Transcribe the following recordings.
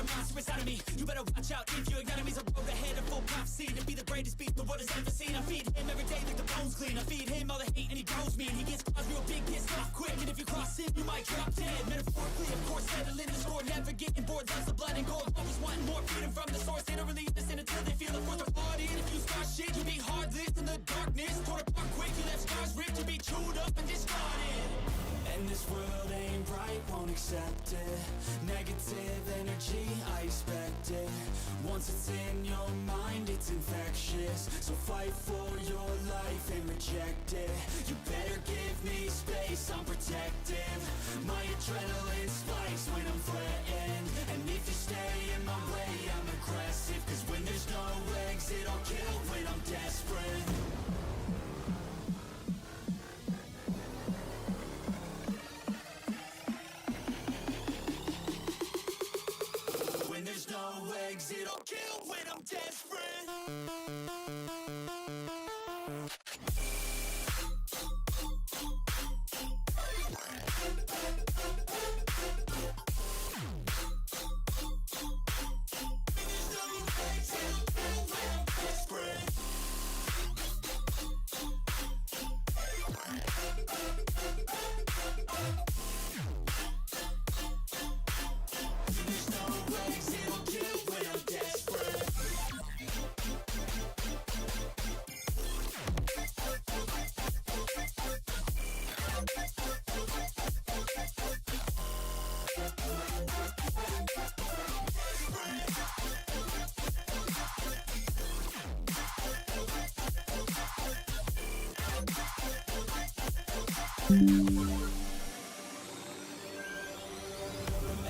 a monster inside of me. You better watch out if your enemy's a road ahead of full prophecy to be the greatest beast the world has ever seen. I feed him every day like the bones clean. I feed him all the hate and he grows me. And he gets claws real big, pissed off quick. And if you cross him, you might drop dead. Metaphorically, of course, settling the score. Never getting bored, loves the blood and gold. Always wanting more freedom from the source. They don't really listen until they feel the force of blood in. If you start shit, you be heartless in the darkness. Torn apart quick, you left scars ripped. You be chewed up and discarded. And this world ain't right, won't accept it. Negative energy, I expect it. Once it's in your mind, it's infectious. So fight for your life and reject it. You better give me space, I'm protective. My adrenaline spikes when I'm threatened. And if you stay in my way, I'm aggressive. Cause when there's no exit, I'll kill when I'm desperate. There's no exit, I'll kill when I'm desperate.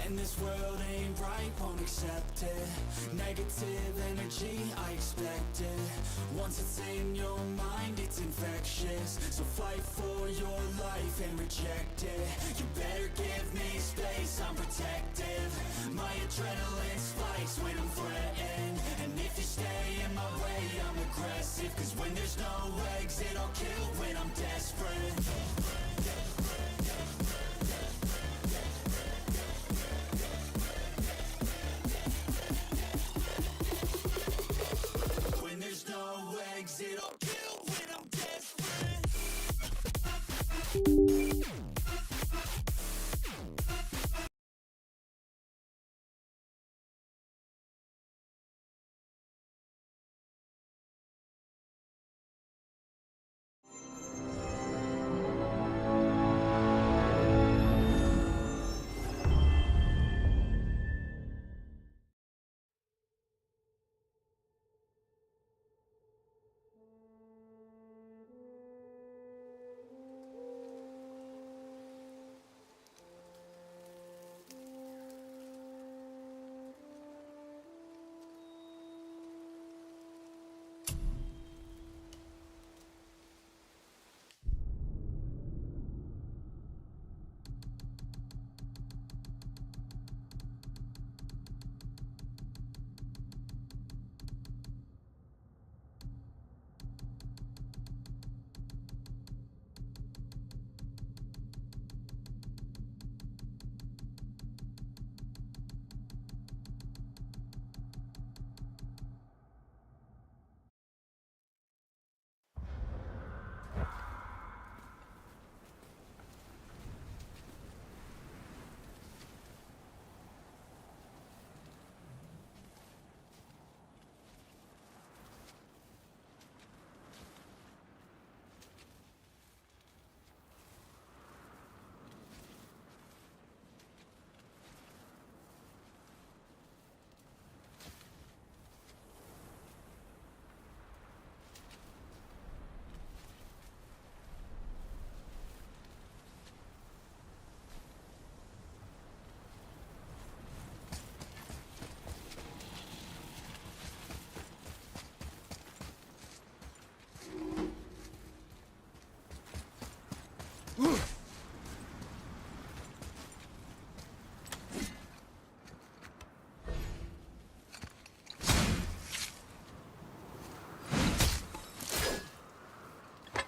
And this world ain't right, won't accept it. Negative energy, I expect it. Once it's in your mind, it's infectious. So fight for your life and reject it. You better give me space, I'm protective. My adrenaline spikes when I'm threatened. And if you stay in my way, I'm aggressive. Cause when there's no exit, I'll kill when I'm desperate. When there's no exit, I'll kill when I'm desperate.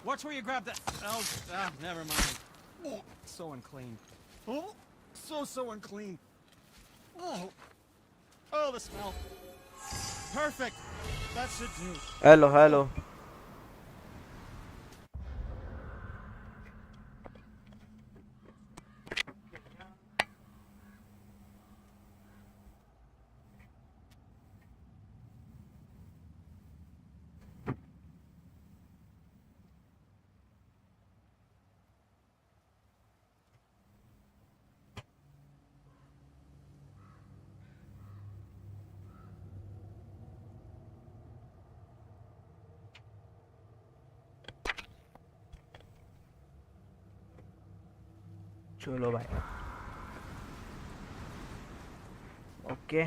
Watch where you grab that. Oh, never mind. Oh, so unclean. Oh, so unclean. Oh. Oh, the smell. Perfect. That should do. Hello, hello. चलो भाई okay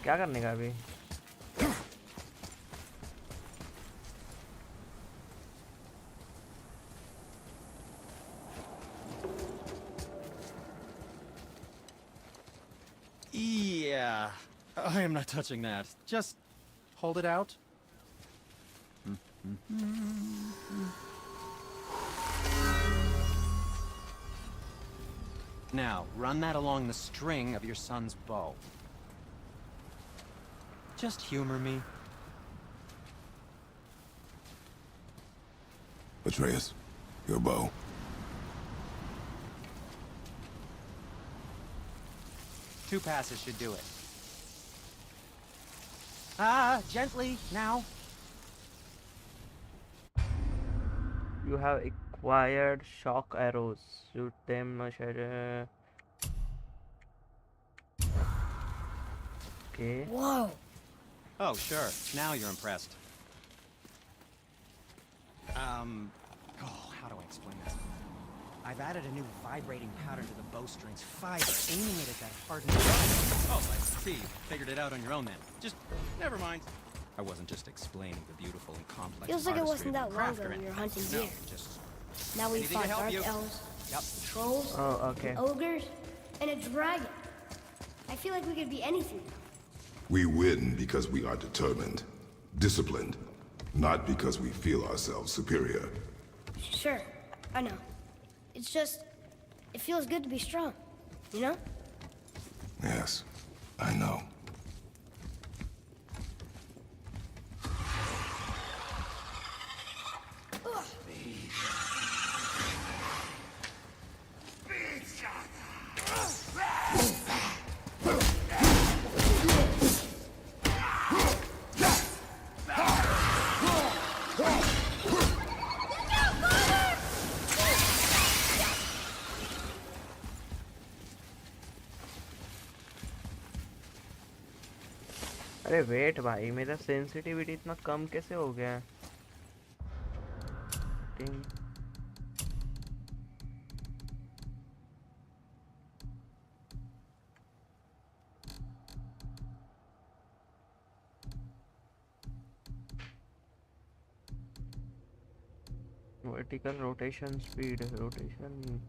क्या करने का अभी Yeah. I am not touching that. Just hold it out. Now, run that along the string of your son's bow. Just humor me. Atreus, your bow. Two passes should do it. Gently, now. You have acquired shock arrows. Shoot them. Okay. Whoa. Oh, sure. Now you're impressed. How do I explain this? I've added a new vibrating pattern to the bowstring's fiber, aiming it at that hardened bone. Oh, I see. Figured it out on your own then. Just, never mind. I wasn't just explaining the beautiful and complex Feels like it artistry wasn't of that the long craft ago or we were anything. hunting No, deer. just Now we anything to fought help dark you. elves, Yep. trolls, Oh, okay. ogres, and a dragon. I feel like we could be anything now. We win because we are determined, disciplined, not because we feel ourselves superior. Sure, I know. It's just, it feels good to be strong, you know? Yes, I know. अरे wait भाई मेरा sensitivity इतना कम कैसे हो गया vertical rotation speed rotation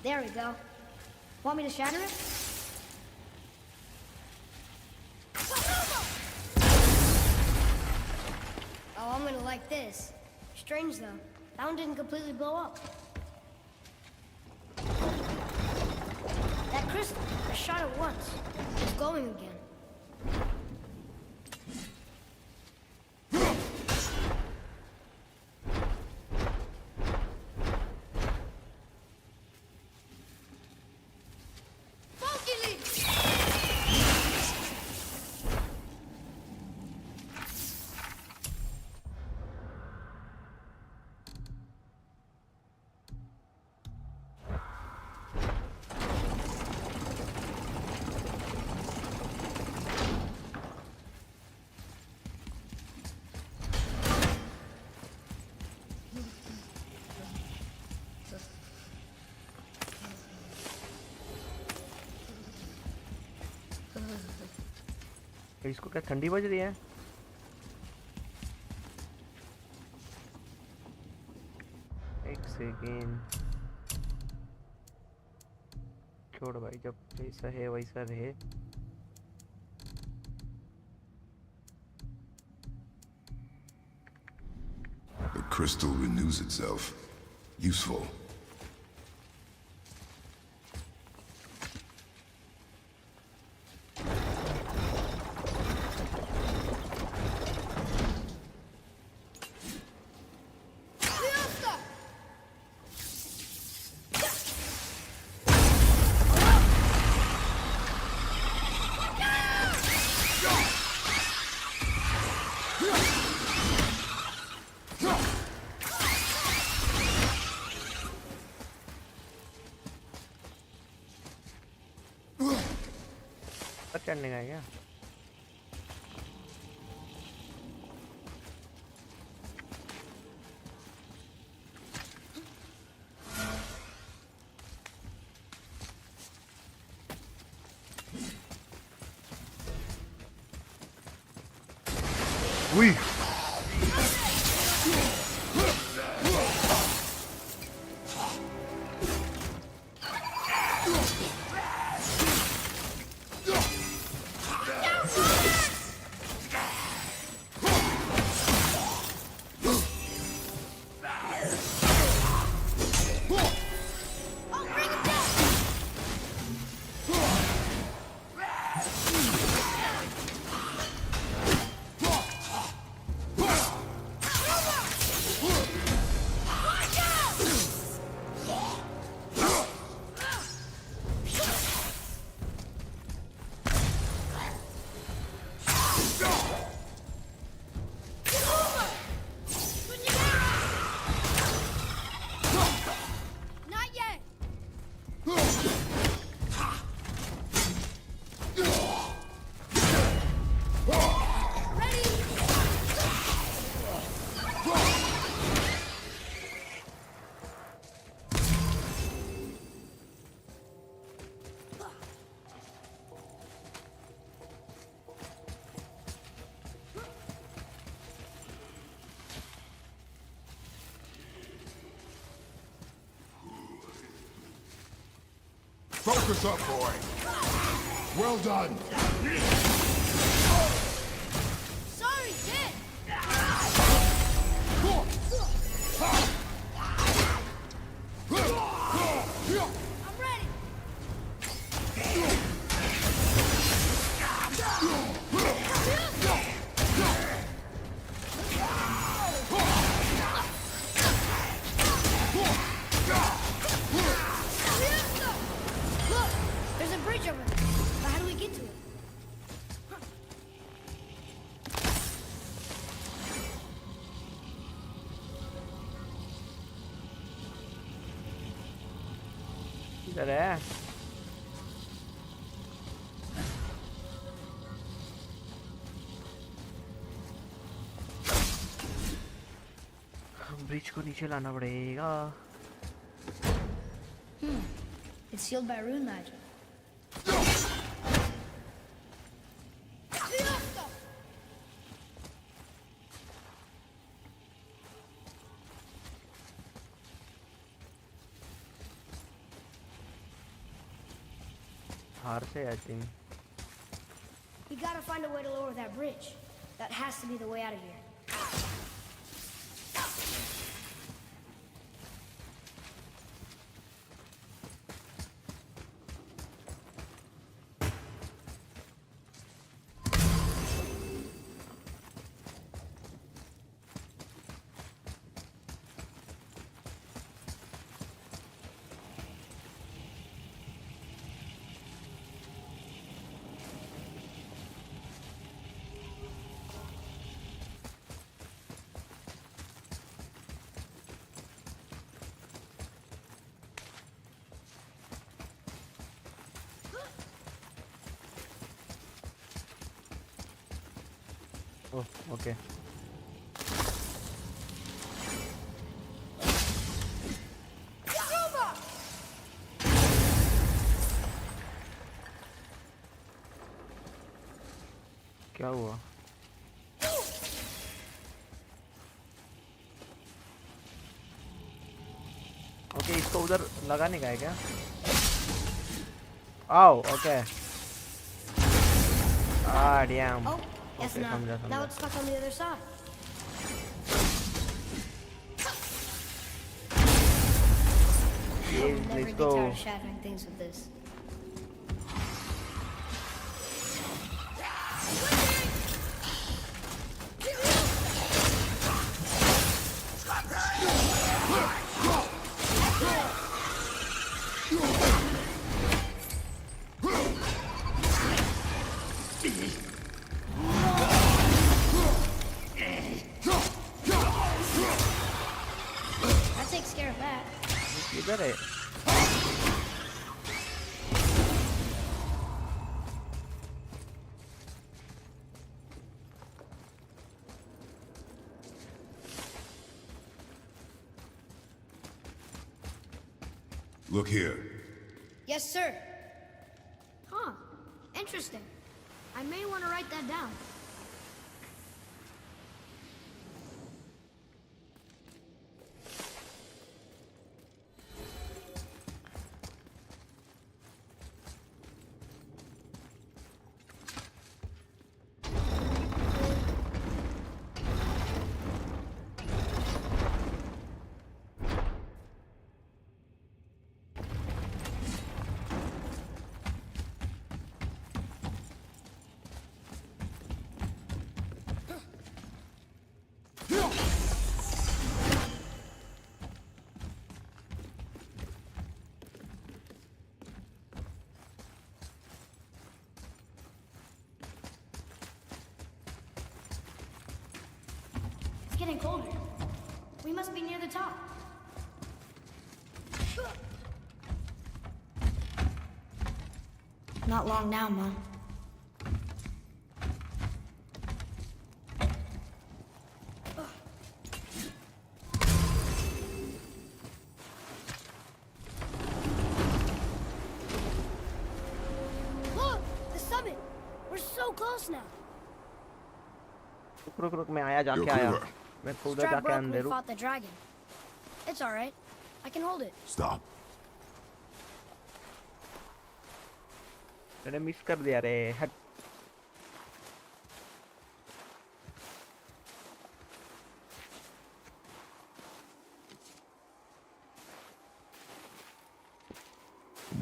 There we go. Want me to shatter it? Oh, I'm gonna like this. Strange though, that one didn't completely blow up. That crystal, I shot it once. It's glowing again. इसको क्या ठंडी बज रही है? एक second, छोड़ भाई, जब जैसा है वैसा रहे। The crystal renews itself. Useful. चढ़ने का है क्या? We. Focus up, boy. Well done. Sorry, Dad. I'm ready. Look, there's a bridge over there. But how do we get to it? इधर है। ब्रिज को नीचे लाना पड़ेगा। It's sealed by rune magic. हार से I think. We gotta find a way to lower that bridge. That has to be the way out of here. Oh okay. क्या हुआ? ओके, इसको उधर लगाने का है क्या? आओ, okay. Dam. Oh, yes, Okay, now. समझा Now समझा। it's stuck on the other side. I'll never Let's get go. tired of shattering things with this. That takes care of that. किधर है? Look here. Yes, sir. Huh. Interesting. I may want to write that down. It's getting colder. We must be near the top. Not long now, Mom. Look! The summit! We're so close now. रुक रुक रुक, मैं आया, You're जाके आया। clear. मैं उधर Strap जाके broke when अंदर we हूँ। fought the dragon. It's all right. I can hold it. Stop. मैंने मिस कर दिया रे, हट।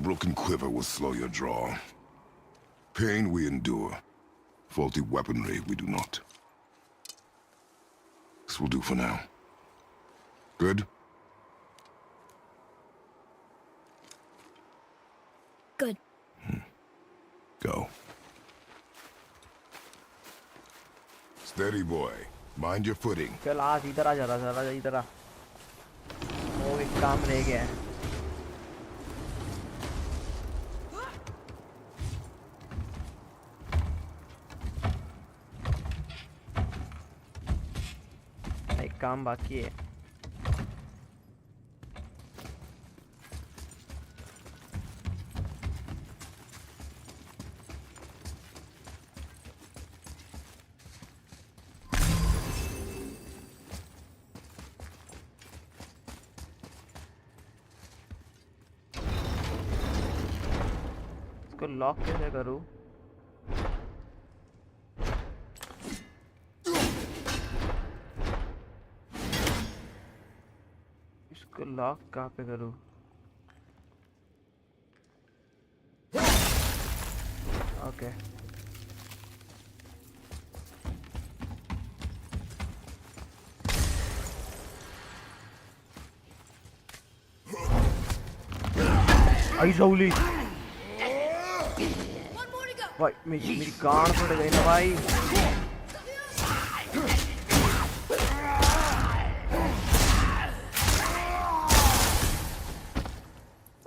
Broken quiver will slow your draw. Pain we endure. Faulty weaponry we do not. This will do for now. Good? Good. Go. Steady, boy. Mind your footing. चल आज इधर आ, जरा जरा इधर आ। वो एक काम रह गया है। एक काम बाकी है। इसको लॉक कैसे करूं? इसको लॉक कहाँ पे करूं? Okay, I Jolly One more to go. भाई, मेरी गांड फट गई ना भाई।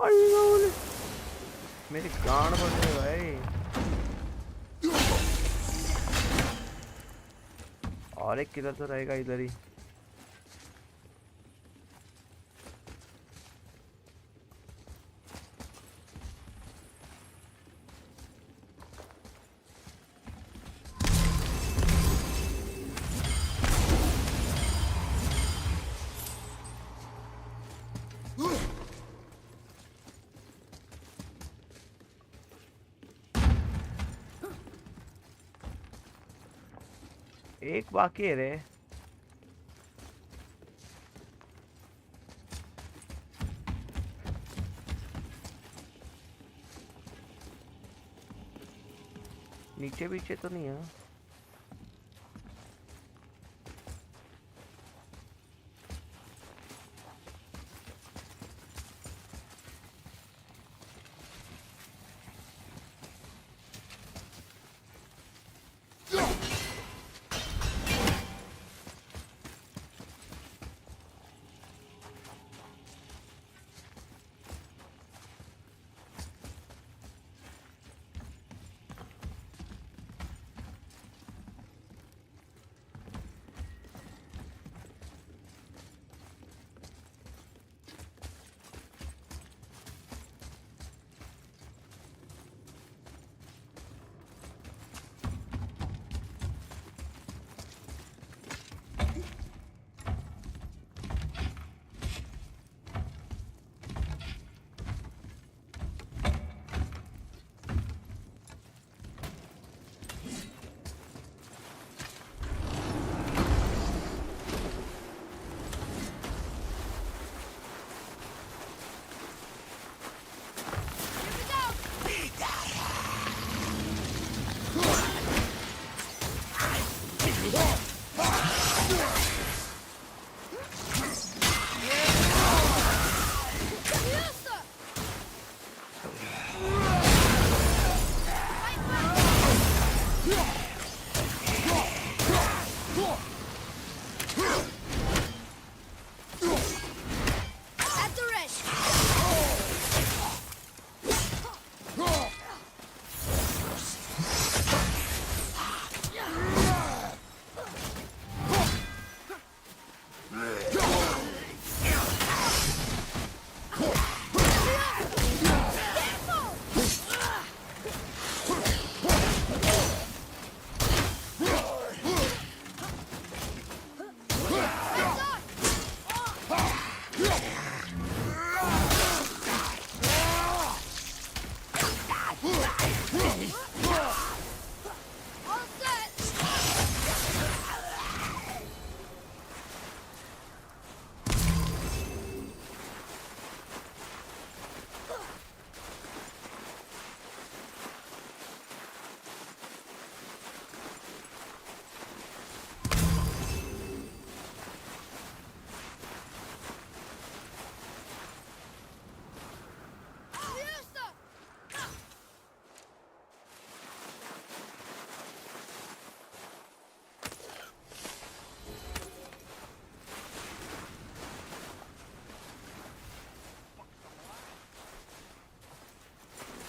आई जौली, मेरी गांड फट गई भाई। और एक किधर तो रहेगा, इधर ही। एक बाकी है रे. नीचे पीछे तो नहीं है.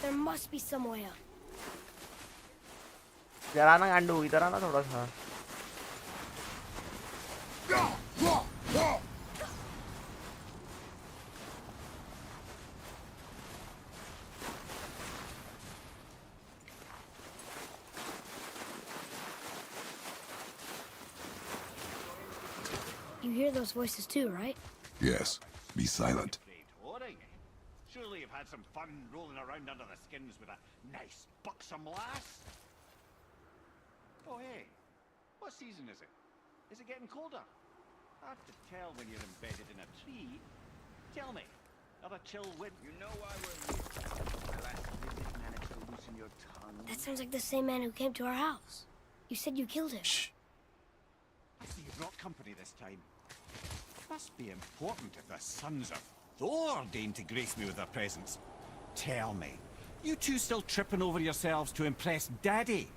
There must be some way up. जरा ना गांडू इधर आना थोड़ा सा. You hear those voices too, right? Yes. Be silent. Surely you've had some fun rolling around under the skins with a nice buxom lass. Oh hey, what season is it? Is it getting colder? Hard to tell when you're embedded in a tree. Tell me, are a chill wind? You know why we're here. My last visit managed to loosen your tongue. That sounds like the same man who came to our house. You said you killed him. Shh. I see you brought company this time. Must be important if the sons of Thor deign to grace me with their presence. Tell me, you two still tripping over yourselves to impress Daddy?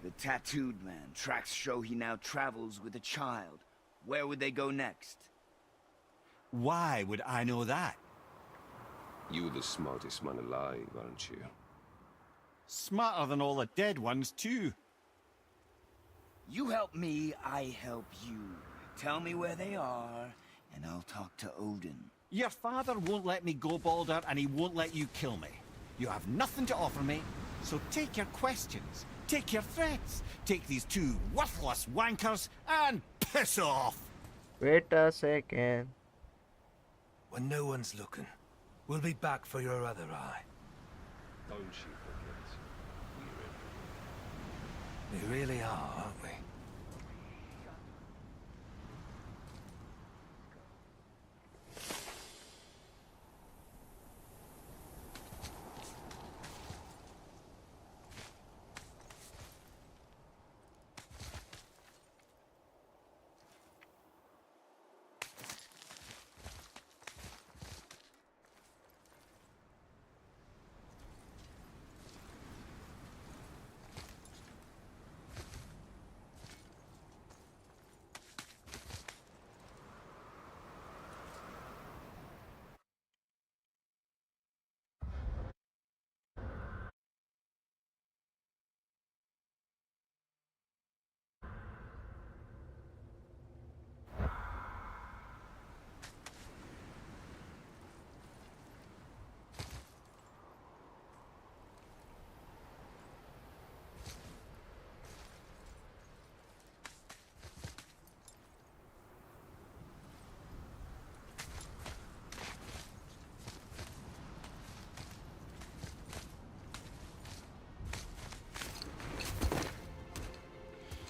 The tattooed man. Tracks show he now travels with a child. Where would they go next? Why would I know that? You're the smartest man alive, aren't you? Smarter than all the dead ones, too. You help me, I help you. Tell me where they are, and I'll talk to Odin. Your father won't let me go, Balder, and he won't let you kill me. You have nothing to offer me, so take your questions, take your threats, take these two worthless wankers, and piss off! Wait a second. When no one's looking, we'll be back for your other eye. Don't you forget. We're We really are, aren't we?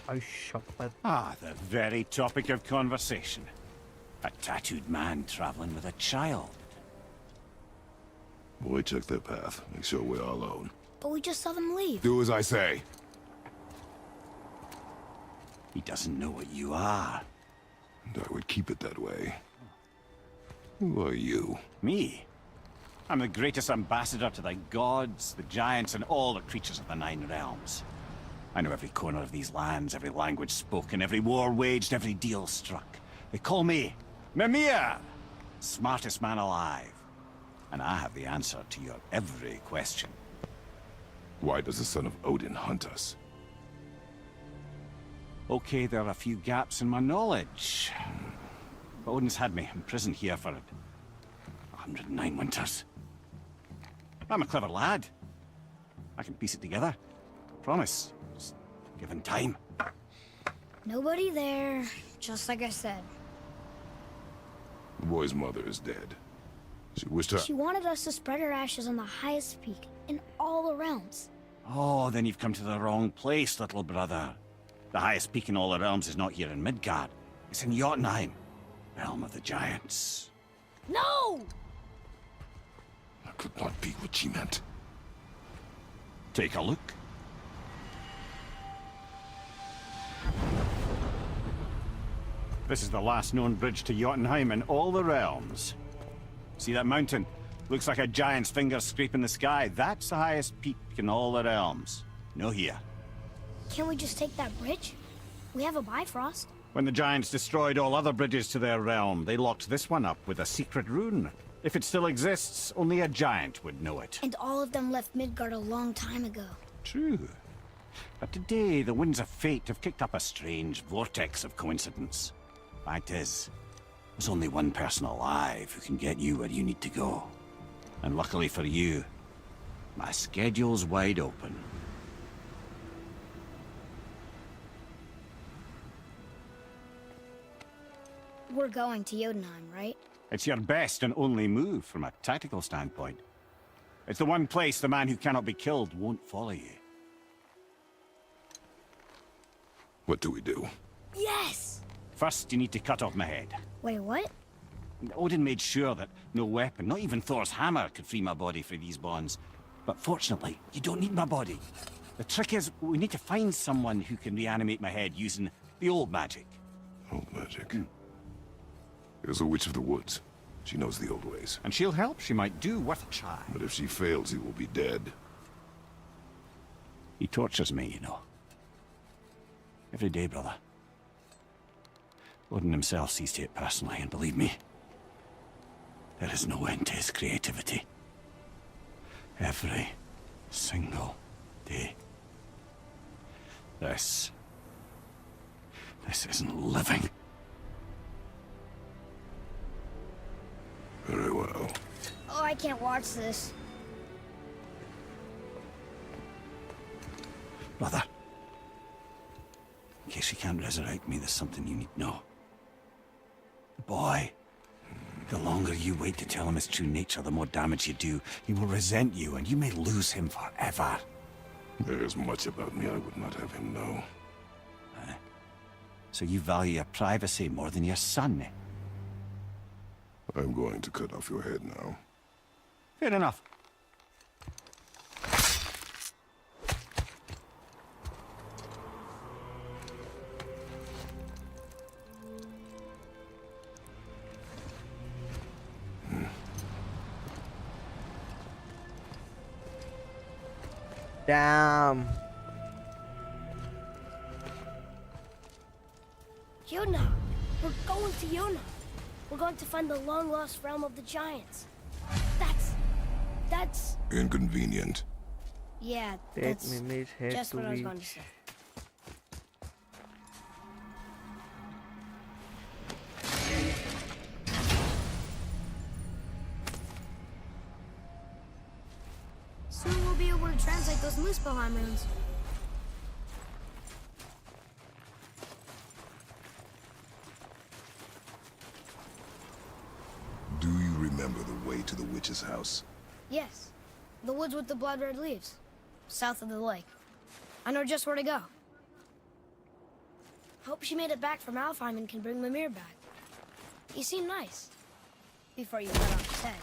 I shot. Ah, the very topic of conversation. A tattooed man traveling with a child. Boy, check their path. Make sure we're all alone. But we just saw them leave. Do as I say. He doesn't know what you are. And I would keep it that way. Who are you? Me? I'm the greatest ambassador to the gods, the giants, and all the creatures of the Nine Realms. I know every corner of these lands, every language spoken, every war waged, every deal struck. They call me Mimir, smartest man alive. And I have the answer to your every question. Why does the son of Odin hunt us? Okay, there are a few gaps in my knowledge. But Odin's had me imprisoned here for 109 winters. I'm a clever lad. I can piece it together. Promise. Just given time. Nobody there, just like I said. The boy's mother is dead. She wished her... She wanted us to spread her ashes on the highest peak in all the realms. Oh, then you've come to the wrong place, little brother. The highest peak in all the realms is not here in Midgard. It's in Jotunheim, realm of the giants. No! That could not be what she meant. Take a look. This is the last known bridge to Jotunheim in all the realms. See that mountain? Looks like a giant's finger scraping the sky. That's the highest peak in all the realms. No here. Can't we just take that bridge? We have a Bifrost. When the giants destroyed all other bridges to their realm, they locked this one up with a secret rune. If it still exists, only a giant would know it. And all of them left Midgard a long time ago. True. But today, the winds of fate have kicked up a strange vortex of coincidence. Fact is, there's only one person alive who can get you where you need to go. And luckily for you, my schedule's wide open. We're going to Jotunheim, right? It's your best and only move from a tactical standpoint. It's the one place the man who cannot be killed won't follow you. What do we do? Yes! First, you need to cut off my head. Wait, what? Odin made sure that no weapon, not even Thor's hammer, could free my body from these bonds. But fortunately, you don't need my body. The trick is, we need to find someone who can reanimate my head using the old magic. Old magic. There's a witch of the woods. She knows the old ways. And she'll help. She might do worth a try. But if she fails, he will be dead. He tortures me, you know. Every day, brother. Odin himself sees to it personally, and believe me, there is no end to his creativity. Every single day. This isn't living. Very well. Oh, I can't watch this. Brother, in case he can't resurrect me, there's something you need to know. The boy, the longer you wait to tell him his true nature, the more damage you do. He will resent you, and you may lose him forever. There is much about me I would not have him know. So you value your privacy more than your son, eh? I'm going to cut off your head now. Fair enough. Damn. Jotunheim! We're going to Jotunheim! We're going to find the long-lost realm of the giants. That's... Inconvenient. Yeah, Take that's Mimi's head just to what I was reach. going to say. Soon we'll be able to translate those Muspelheim runes. Do you remember the way to the witch's house? Yes, the woods with the blood-red leaves, south of the lake. I know just where to go. Hope she made it back from Alfheim and can bring Mimir back. You seem nice. Before you cut off his head.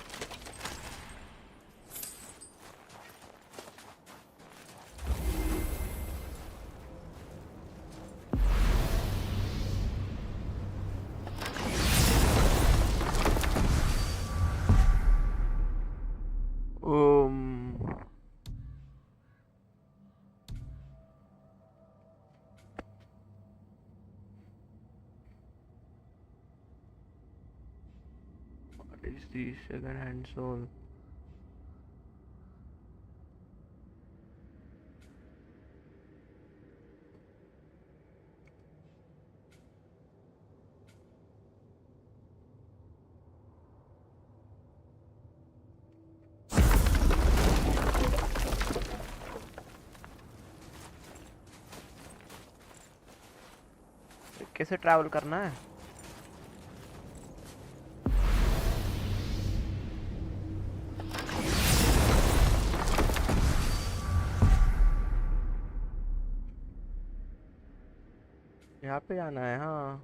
What is the second-hand soul? कैसे travel करना है? यहाँ पे जाना है, हाँ।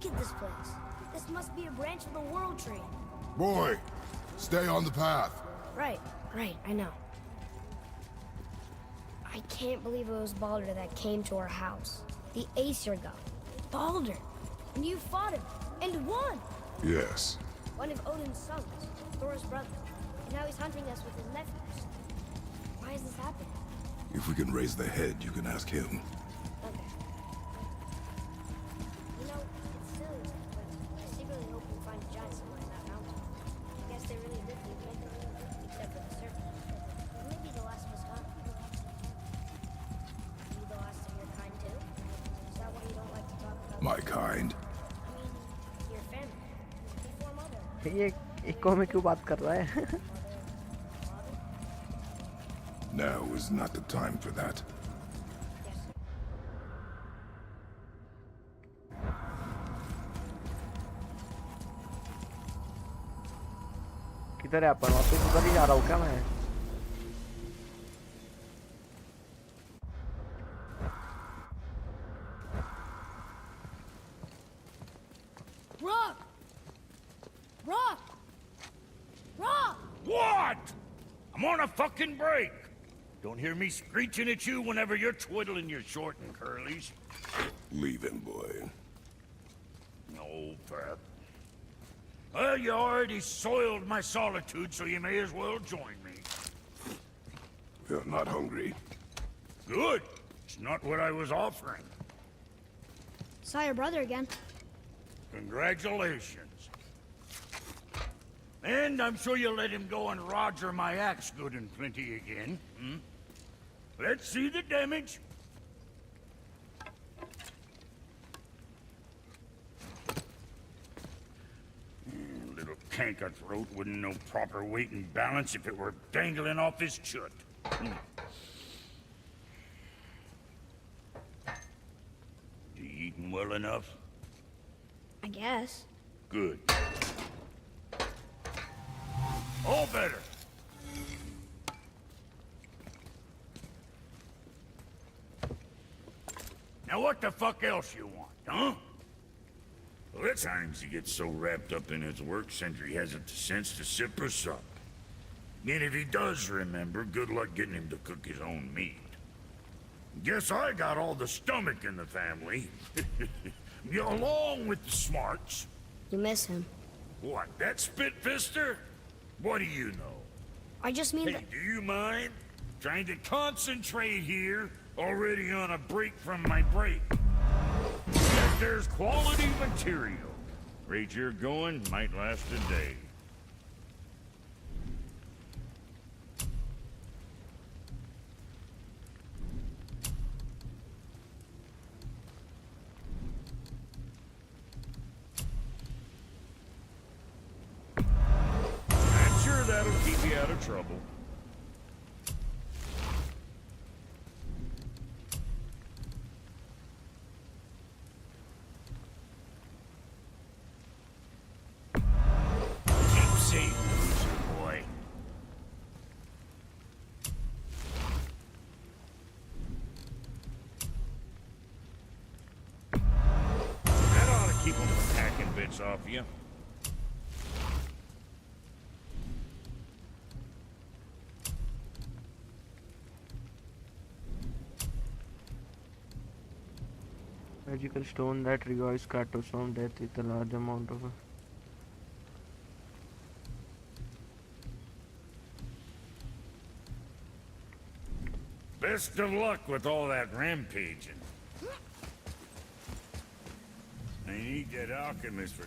Look at this place. This must be a branch of the World Tree. Boy, stay on the path. Right, I know. I can't believe it was Baldur that came to our house. The Aesir god. Baldur! And you fought him, and won! Yes. One of Odin's sons, Thor's brother. And now he's hunting us with his nephews. Why is this happening? If we can raise the head, you can ask him. Okay. You know, it's silly, but I secretly hope we find a giant somewhere in that mountain. I guess they really did leave nothing, except for the serpent. Maybe the last was gone. Are you the last of your kind too? Is that why you don't like to talk about My kind. I mean, your family. Before mother. ये eco में क्यों बात कर रहा है? Now is not the time for that. Yes. किधर है अपन? वापस उधर ही जा रहा हूँ क्या मैं? Rock! Rock! Rock! What? I'm on a fucking break. Don't hear me screeching at you whenever you're twiddling your short and curlies. Leave him, boy. No, Pat. Well, you already soiled my solitude, so you may as well join me. You're not hungry. Good. It's not what I was offering. Saw your brother again. Congratulations. And I'm sure you'll let him go and Roger my axe good and plenty again. Hmm? Let's see the damage. Little canker throat wouldn't know proper weight and balance if it were dangling off his chut. You eating well enough? I guess. Good. All better. Now what the fuck else you want, huh? Well, at times he gets so wrapped up in his work, Sentry hasn't the sense to sip or sup. And if he does remember, good luck getting him to cook his own meat. Guess I got all the stomach in the family. Along with the smarts. You miss him. What, that spit-fister? What do you know? I just mean Hey, that... do you mind? Trying to concentrate here, already on a break from my break. Yet there's quality material. Rate you're going might last a day. I'm sure that'll keep you out of trouble. Keep safe, loser boy. That ought to keep them from hacking bits off you. Magical stone that revives Kratos from death with a large amount of. Best of luck with all that rampaging. I need that alchemist for...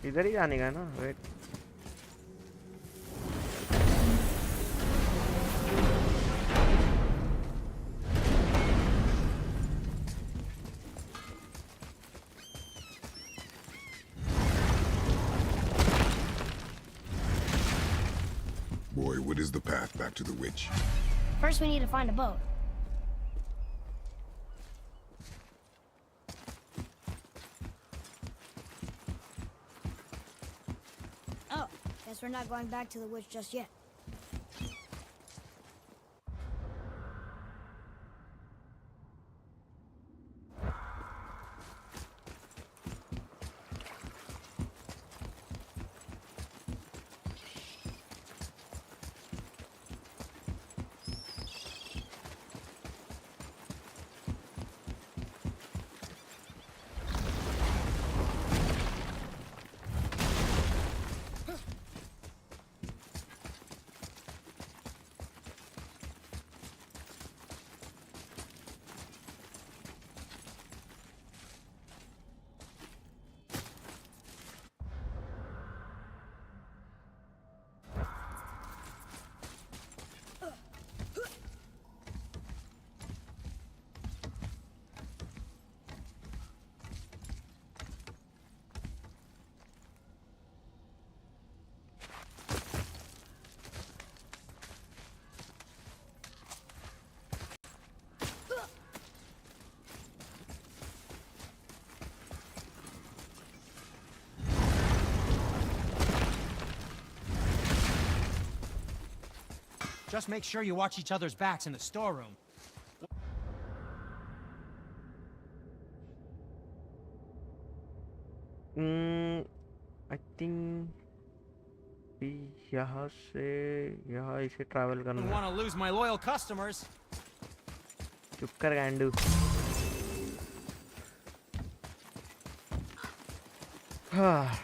इधर ही जाने का ना wait Boy, what is the path back to the witch? First, we need to find a boat. Oh, guess we're not going back to the witch just yet. Just make sure you watch each other's backs in the storeroom. I think यहाँ से यहाँ इसे travel I don't करना want to lose my loyal customers. चुप कर गांडू हाँ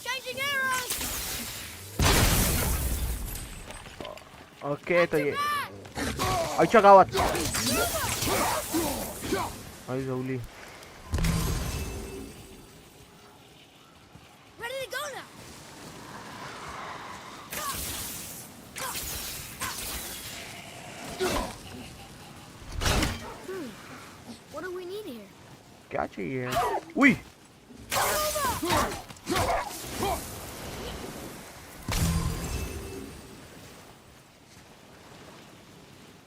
Changing arrows! Okay तो ये अच्छा गावात आई जवली Ready to go now! What do we need here? क्या चाहिए उई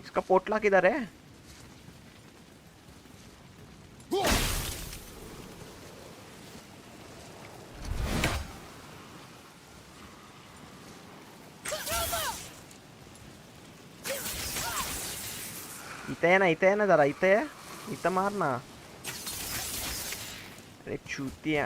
इसका पोटला किधर है इथे है ना जरा इथे है इथे मारना अरे चूतिया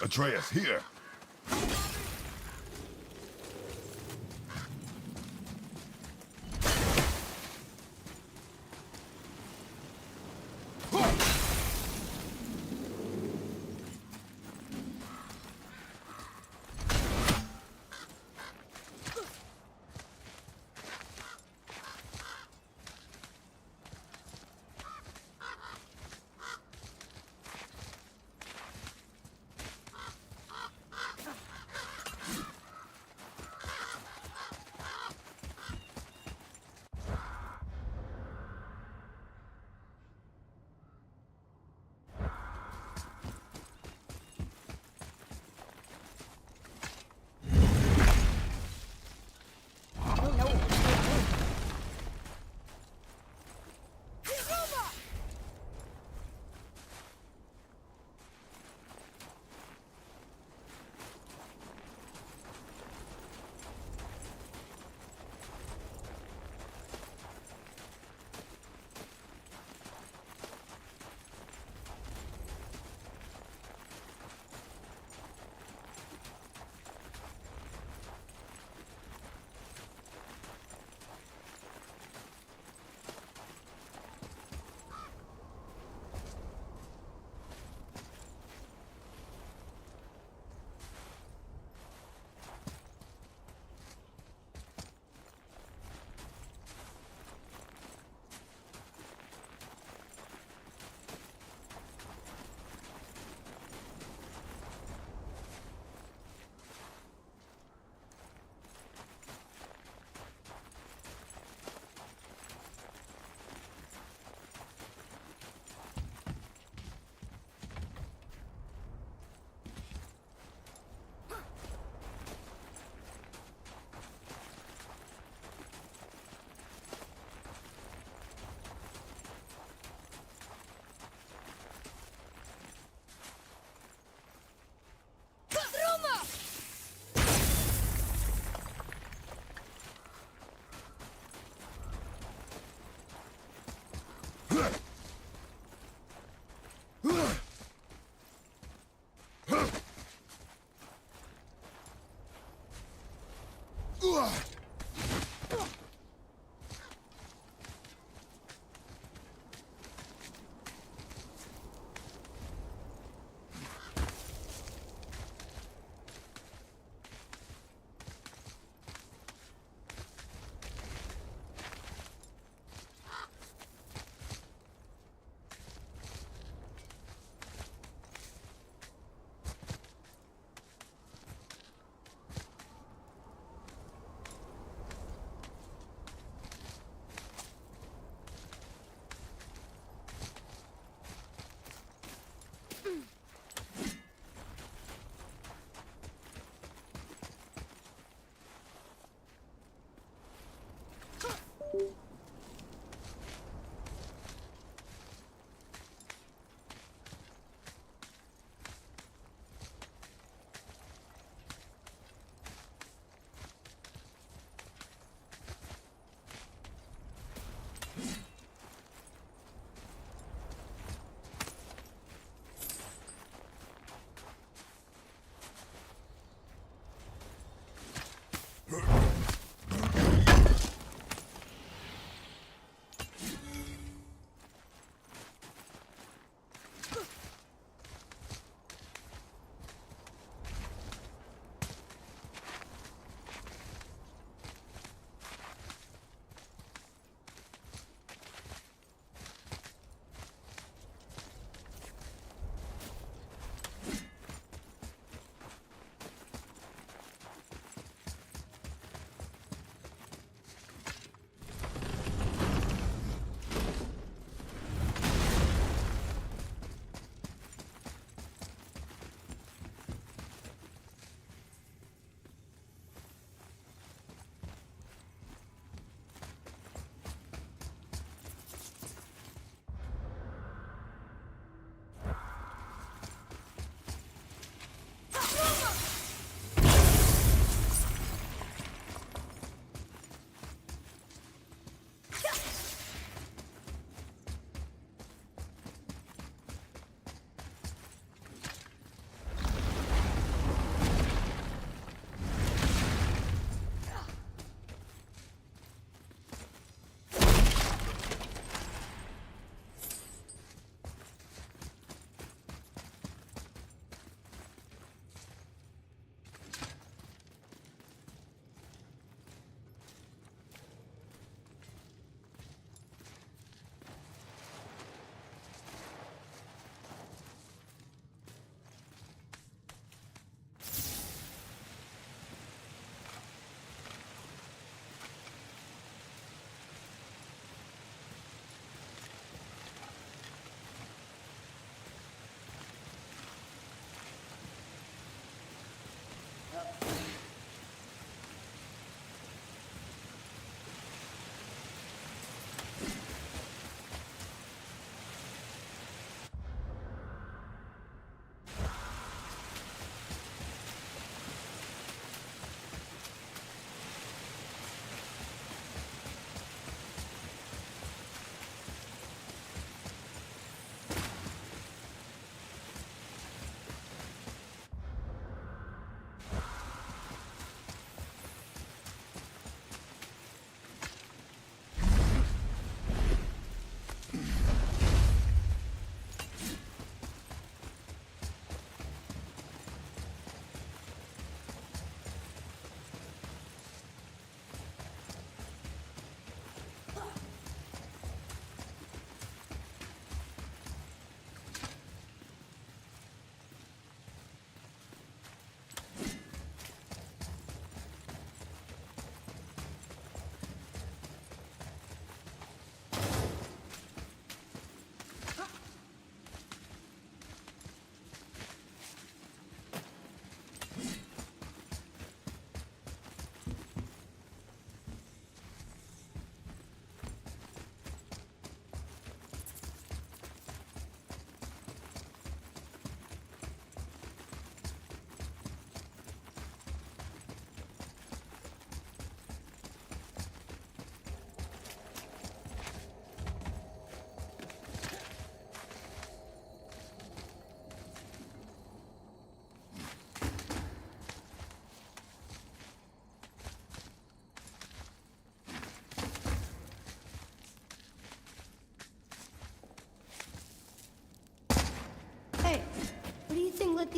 Atreus, here.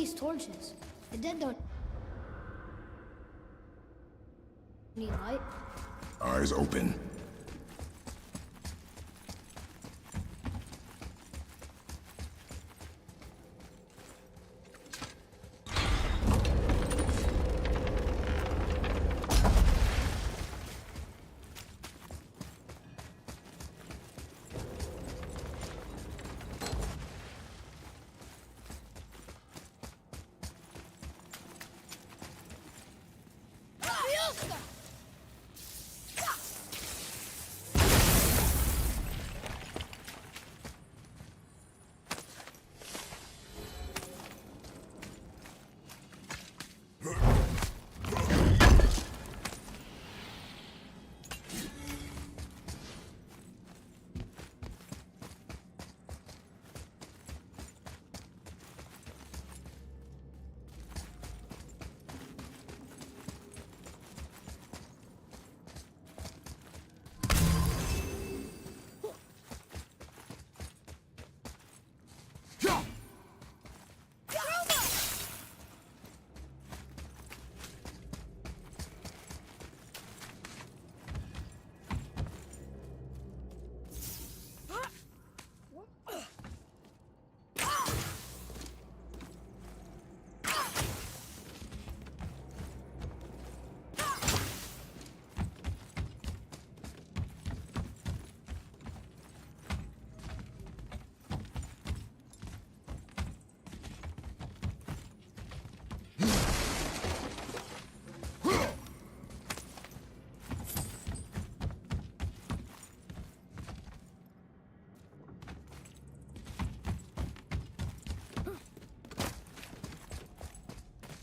these torches? The dead don't need light. Eyes open.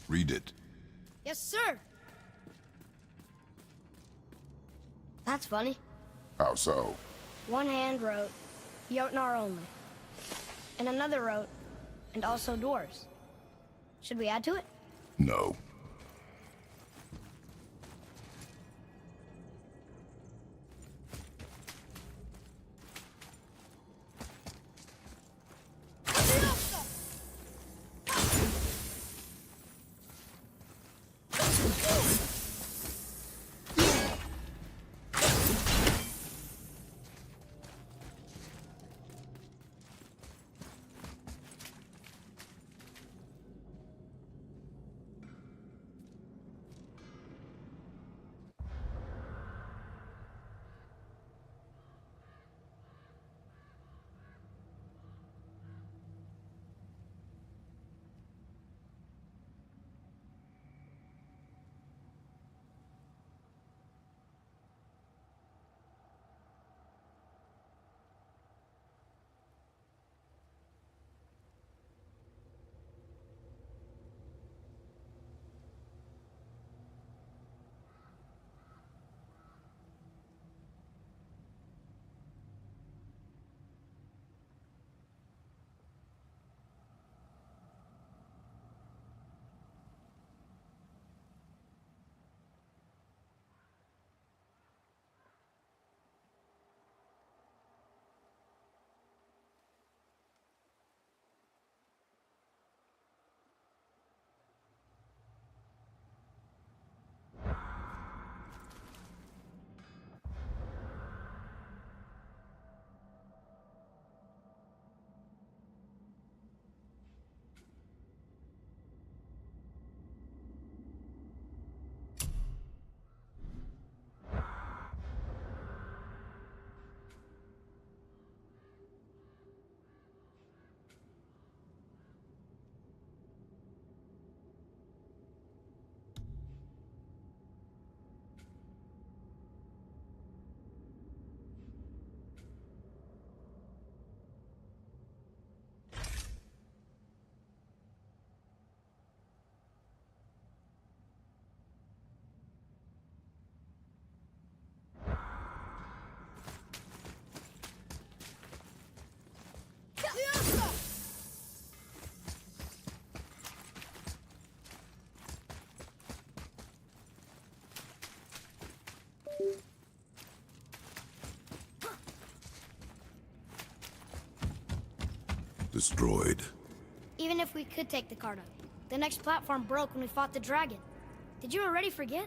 Read it. Yes, sir. That's funny. How so? One hand wrote, Jotnar only. And another wrote, and also dwarves. Should we add to it? No. Destroyed. Even if we could take the card up, The next platform broke when we fought the dragon. Did you already forget?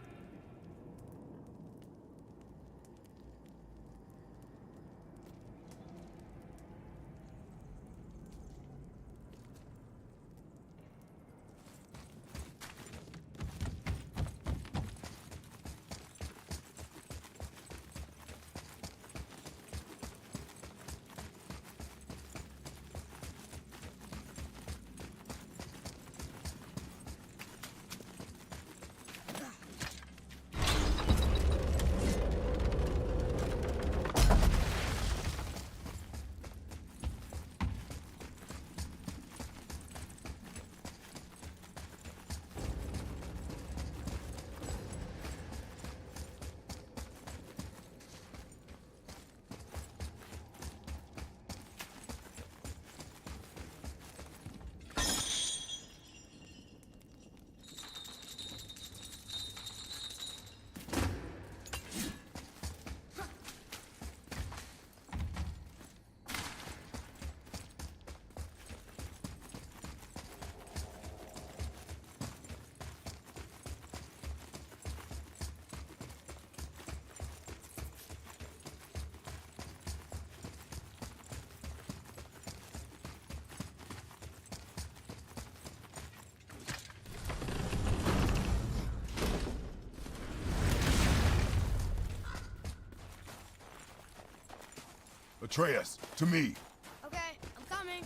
Atreus, to me. Okay, I'm coming.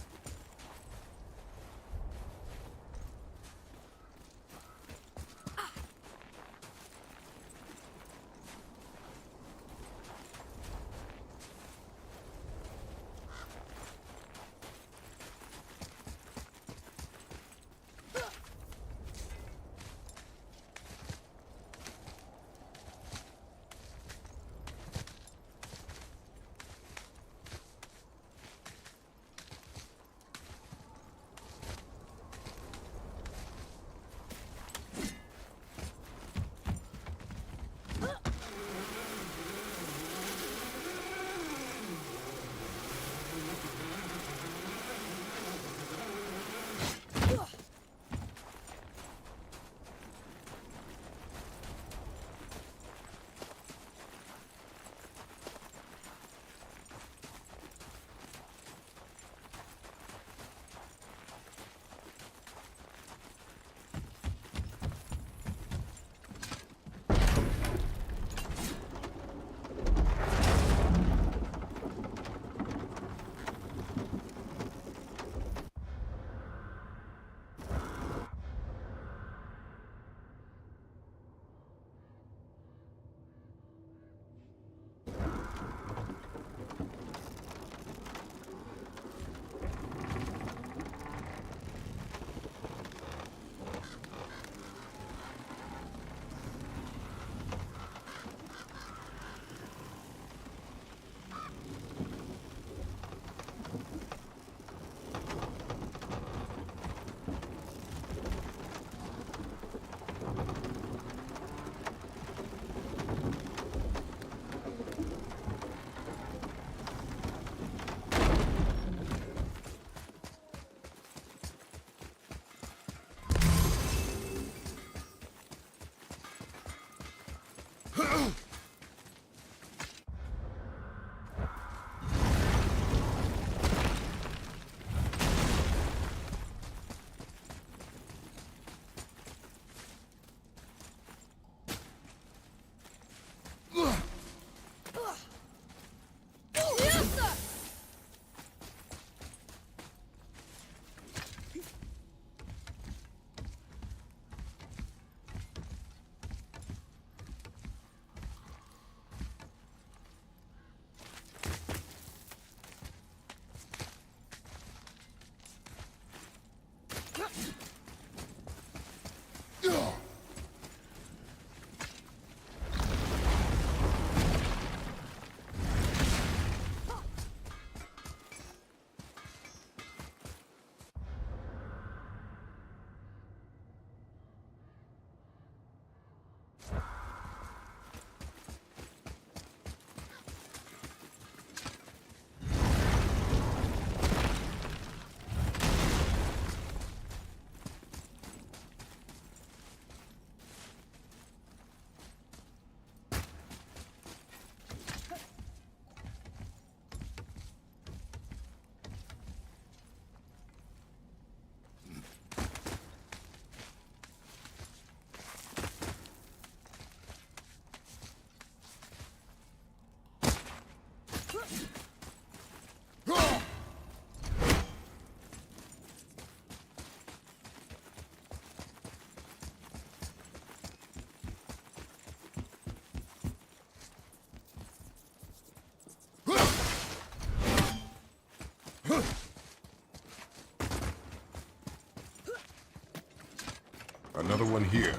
Another one here.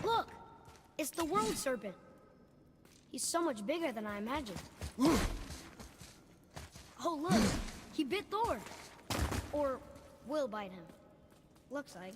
Look! It's the world serpent. He's so much bigger than I imagined. Oh, look! He bit Thor! Or will bite him. Looks like.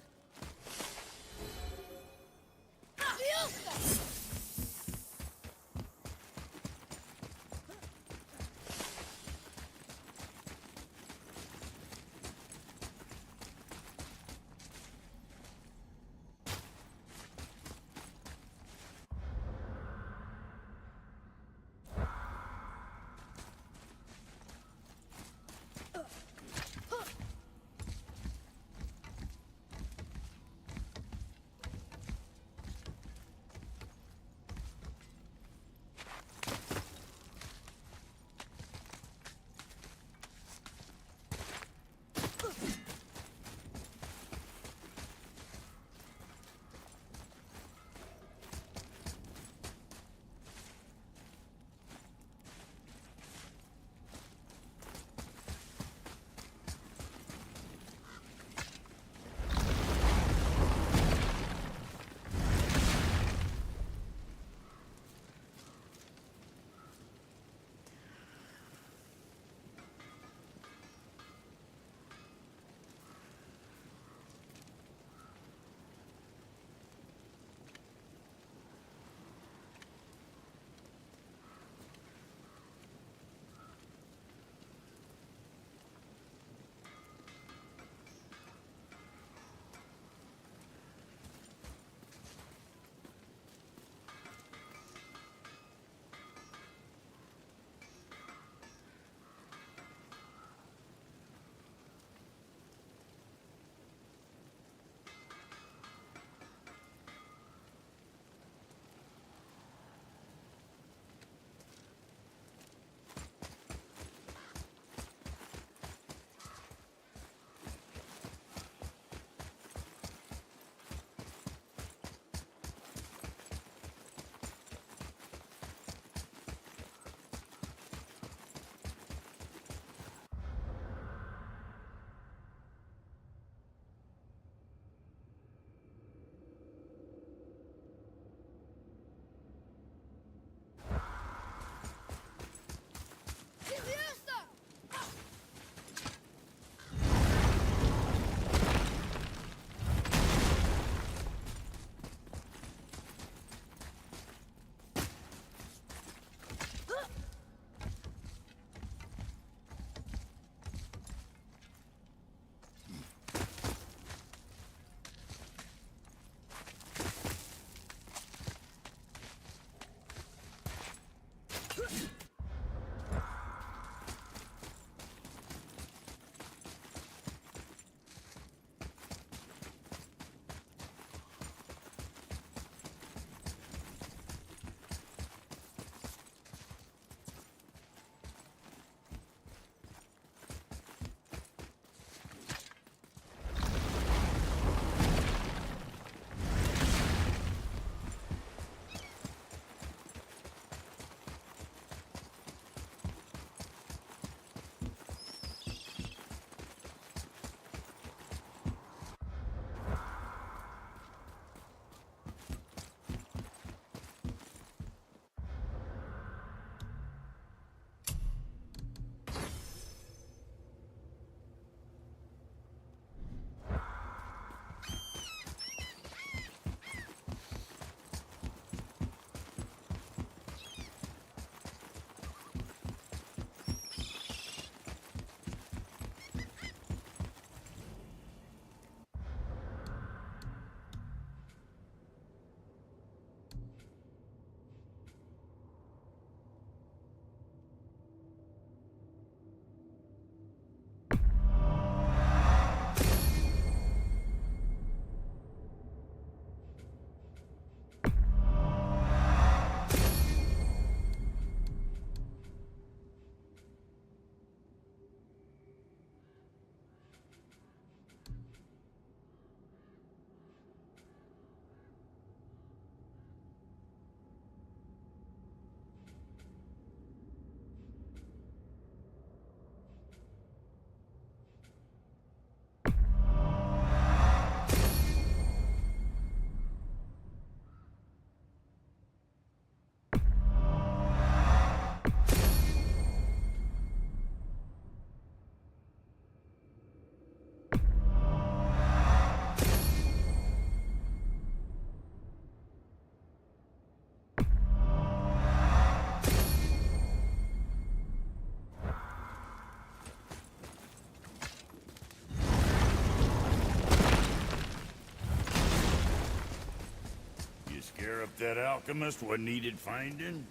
You scare up that alchemist what needed finding?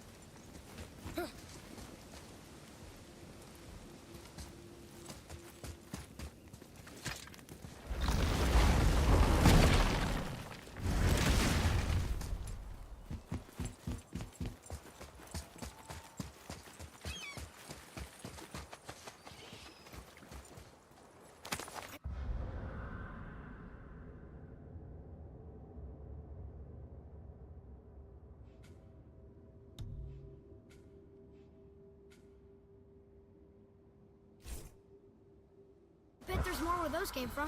Bet there's more where those came from.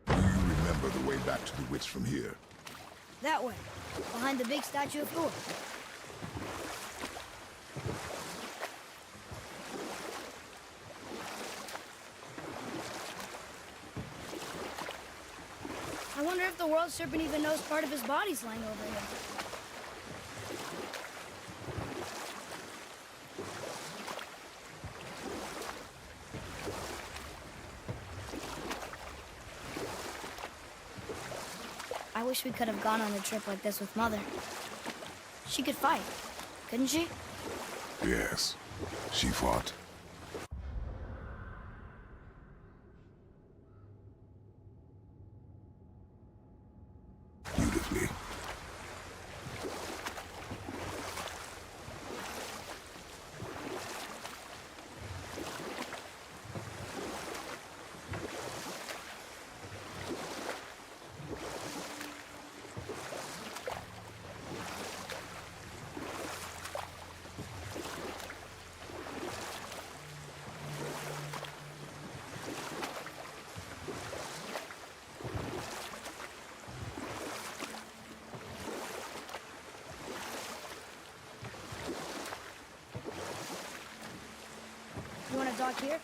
Do you remember the way back to the witch from here? That way, behind the big statue of Thor. I wonder if the world serpent even knows part of his body's lying over here. I wish we could have gone on a trip like this with Mother. She could fight, couldn't she? Yes, she fought. Beautifully. You want to dock here?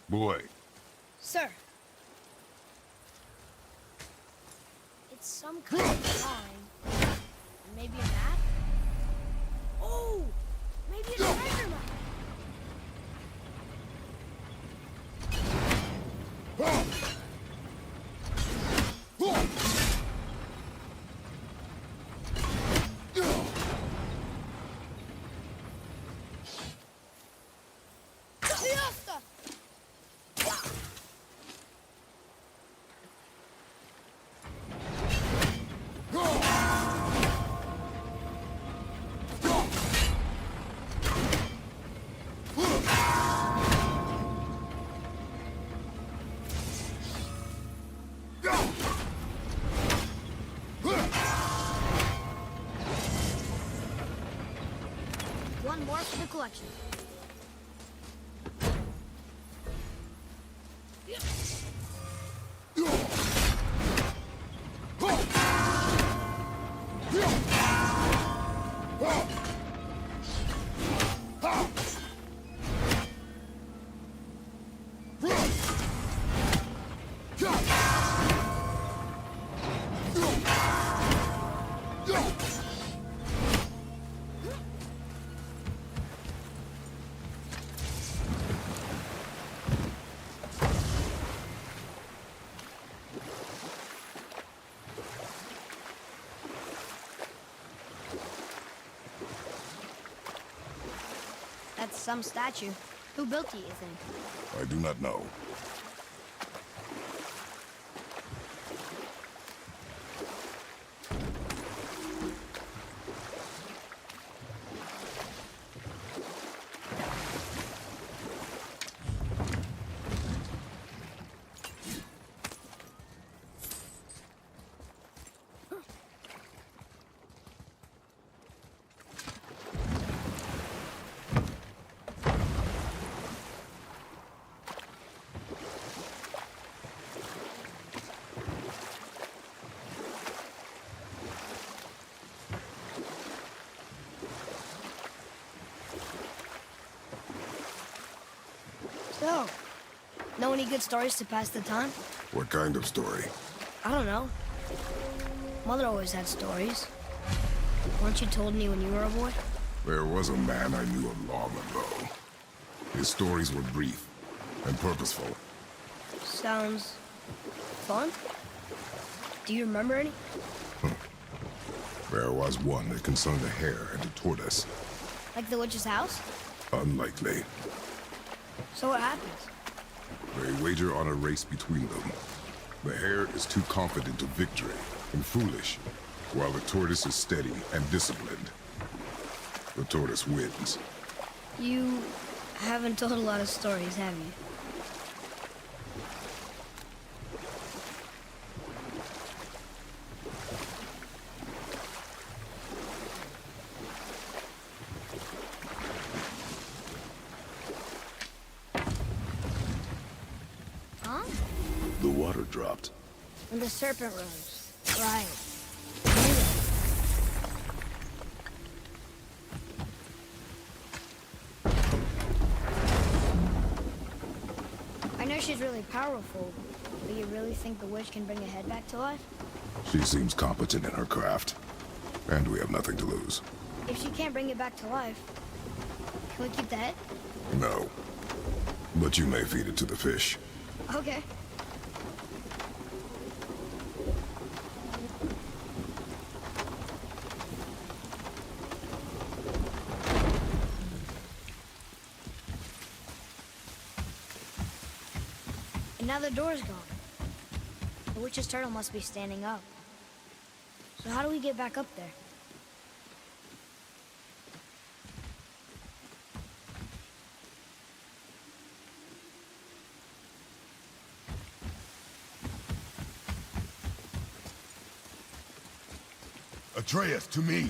Boy, Sir. It's some kind of line. Maybe a map? Oh! Maybe a treasure map! Fiesta! One more for the collection. That's some statue. Who built it, you think? I do not know. So, know any good stories to pass the time? What kind of story? I don't know. Mother always had stories. Weren't you told any when you were a boy? There was a man I knew of long ago. His stories were brief and purposeful. Sounds fun. Do you remember any? There was one that concerned a hare and a tortoise. Like the witch's house? Unlikely. So what happens? They wager on a race between them. The hare is too confident of victory and foolish, while the tortoise is steady and disciplined. The tortoise wins. You haven't told a lot of stories, have you? Huh? The water dropped. When the serpent rose. Right. I know she's really powerful, but you really think the witch can bring a head back to life? She seems competent in her craft, and we have nothing to lose. If she can't bring it back to life, can we keep the head? No. But you may feed it to the fish. Okay. And now the door's gone. The witch's turtle must be standing up. So how do we get back up there? Atreus, to me!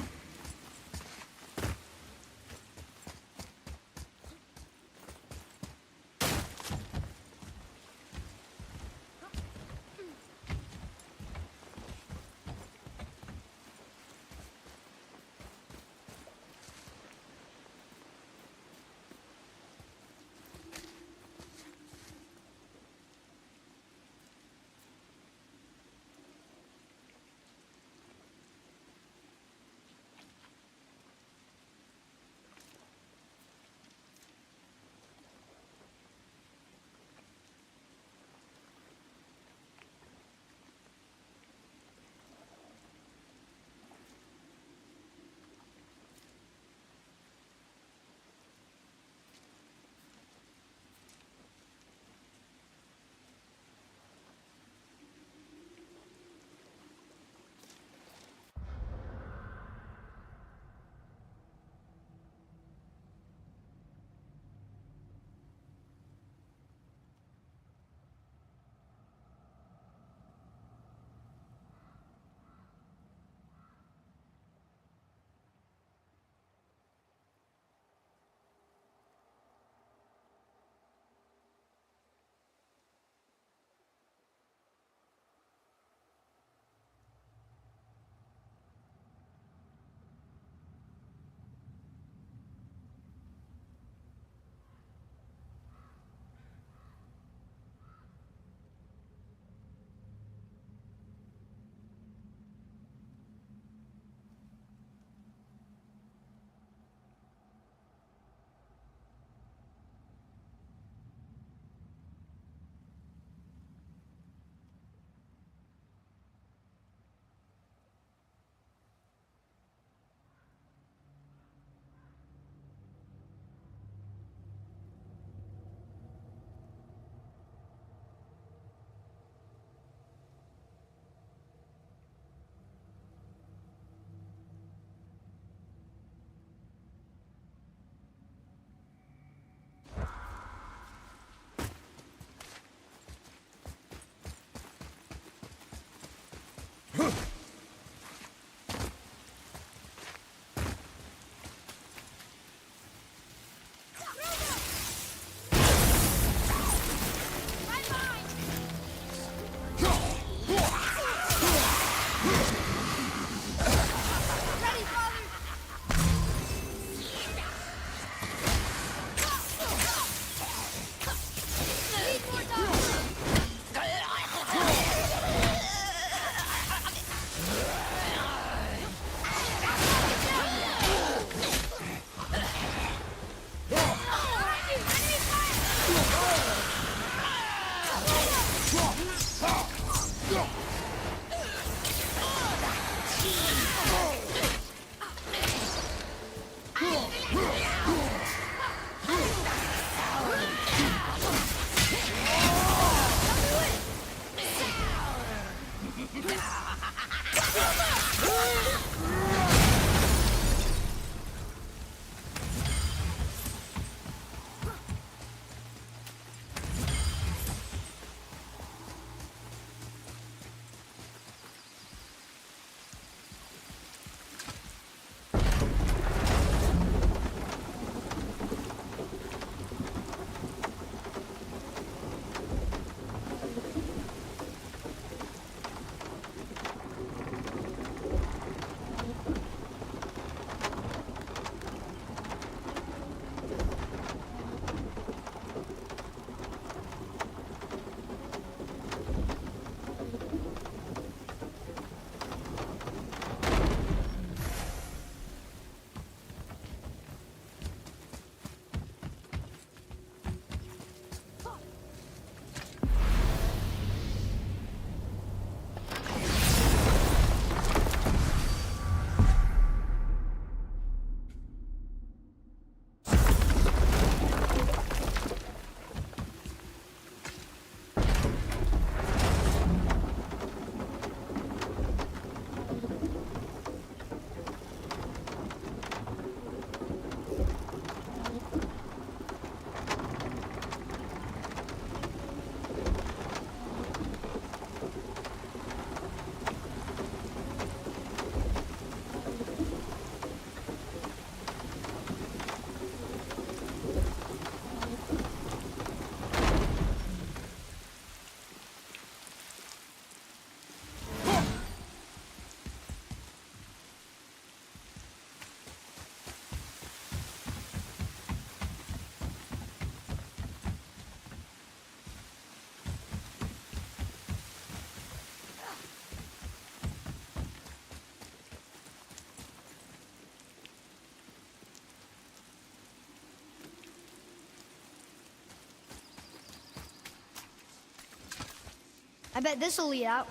I bet this'll lead out.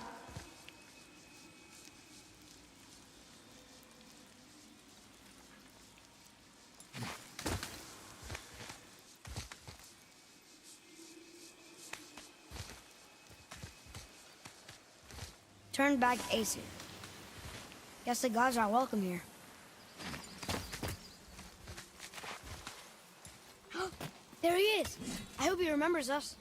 Turn back Acer. Guess the gods aren't welcome here. There he is. I hope he remembers us.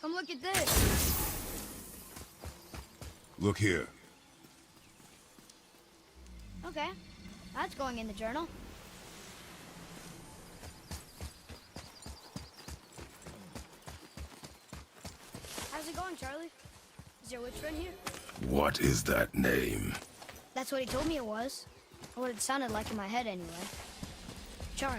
Come look at this. Look here. Okay, that's going in the journal. How's it going, Charlie? Is your witch friend here? What is that name? That's what he told me it was. Or what it sounded like in my head anyway. Charlie.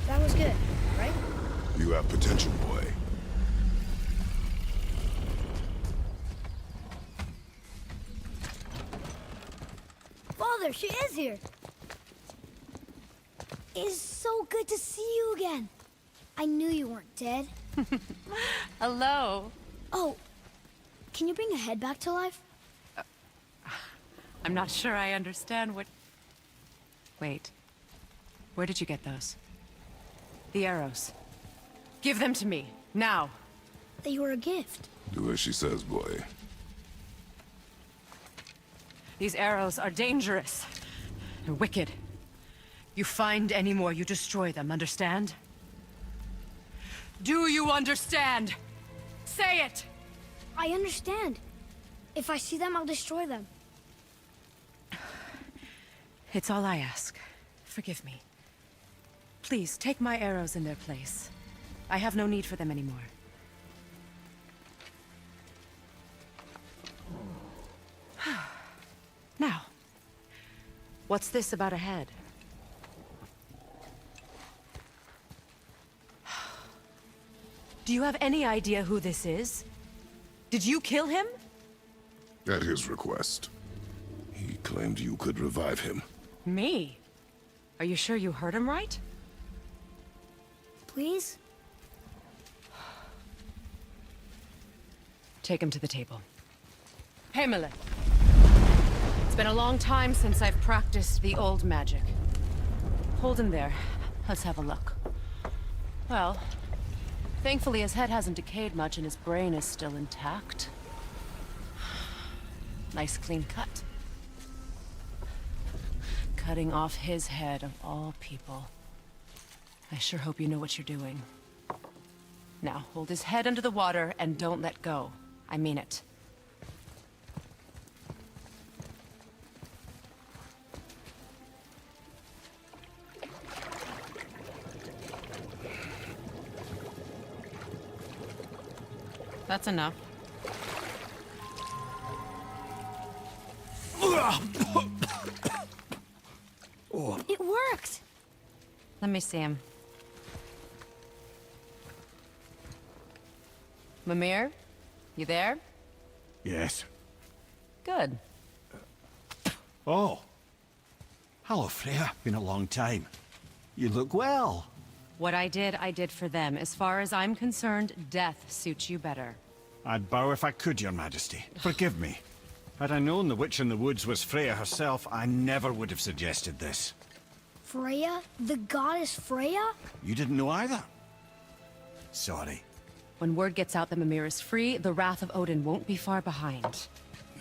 That was good, right? You have potential, boy. Father, she is here. It's so good to see you again. I knew you weren't dead. Hello. Oh, can you bring a head back to life? I'm not sure I understand what... Wait. Where did you get those? The arrows. Give them to me, now. They were a gift. Do as she says, boy. These arrows are dangerous. They're wicked. You find any more, you destroy them, understand? Do you understand? Say it! I understand. If I see them, I'll destroy them. It's all I ask. Forgive me. Please, take my arrows in their place. I have no need for them anymore. Now, what's this about a head? Do you have any idea who this is? Did you kill him? At his request. He claimed you could revive him. Me? Are you sure you heard him right? Please? Take him to the table. Hamlet. It's been a long time since I've practiced the old magic. Hold him there. Let's have a look. Well, thankfully his head hasn't decayed much and his brain is still intact. Nice clean cut. Cutting off his head of all people. I sure hope you know what you're doing. Now, hold his head under the water and don't let go. I mean it. That's enough. It worked! Let me see him. Mimir? You there? Yes. Good. Oh. Hello, Freya. Been a long time. You look well. What I did for them. As far as I'm concerned, death suits you better. I'd bow if I could, Your Majesty. Forgive me. Had I known the witch in the woods was Freya herself, I never would have suggested this. Freya? The goddess Freya? You didn't know either? Sorry. When word gets out that Mimir is free, the wrath of Odin won't be far behind.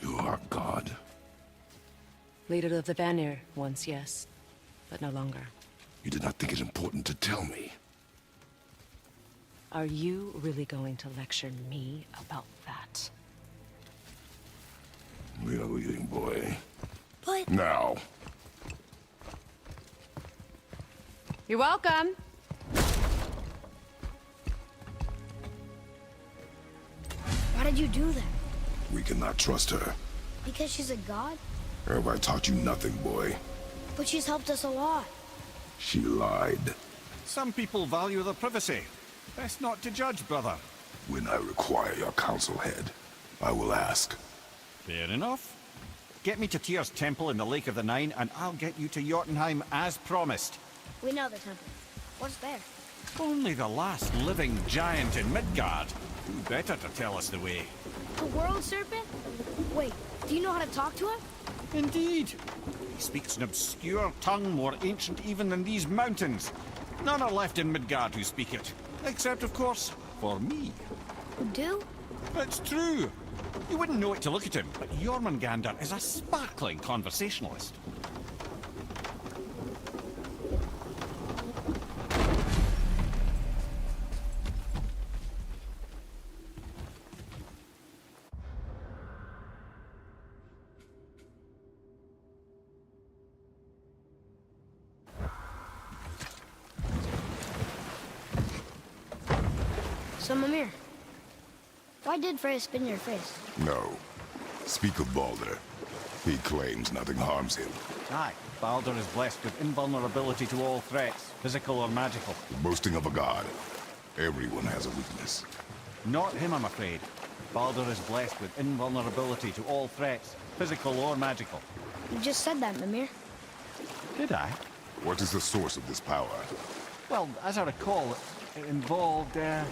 You are God. Leader of the Vanir, once, yes. But no longer. You did not think it important to tell me. Are you really going to lecture me about that? We are leaving, boy. But... Now. You're welcome. Why did you do that? We cannot trust her. Because she's a god? Have I taught you nothing, boy? But she's helped us a lot. She lied. Some people value their privacy. Best not to judge, brother. When I require your counsel, head, I will ask. Fair enough. Get me to Tyr's temple in the Lake of the Nine, and I'll get you to Jotunheim as promised. We know the temple. What's there? Only the last living giant in Midgard. Who better to tell us the way? The world serpent? Wait, do you know how to talk to him? Indeed. He speaks an obscure tongue more ancient even than these mountains. None are left in Midgard who speak it. Except, of course, for me. Who do? It's true. You wouldn't know it to look at him, but Jormungandr is a sparkling conversationalist. So, Mimir, why did Freya spin your face? No. Speak of Baldur. He claims nothing harms him. Aye, Baldur is blessed with invulnerability to all threats, physical or magical. Boasting of a god. Everyone has a weakness. Not him, I'm afraid. Baldur is blessed with invulnerability to all threats, physical or magical. You just said that, Mimir. Did I? What is the source of this power? Well, as I recall, it involved, a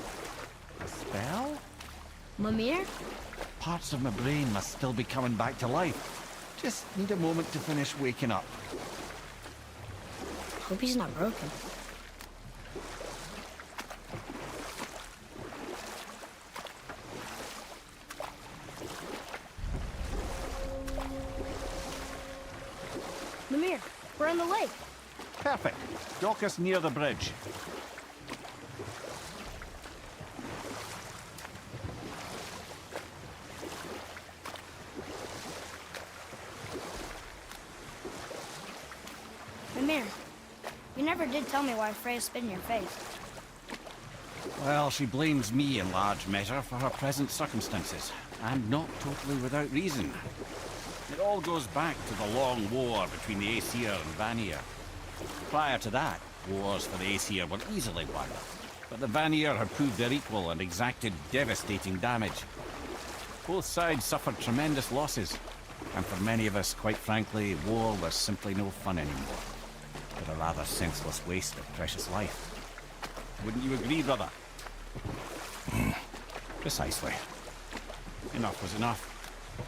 spell? Mimir? Parts of my brain must still be coming back to life. Just need a moment to finish waking up. Hope he's not broken. Mimir, we're on the lake. Perfect. Dock us near the bridge. Mimir, you never did tell me why Freya spit in your face. Well, she blames me in large measure for her present circumstances, and not totally without reason. It all goes back to the long war between the Aesir and Vanir. Prior to that, wars for the Aesir were easily won, but the Vanir had proved their equal and exacted devastating damage. Both sides suffered tremendous losses, and for many of us, quite frankly, war was simply no fun anymore, but a rather senseless waste of precious life. Wouldn't you agree, brother? Precisely. Enough was enough.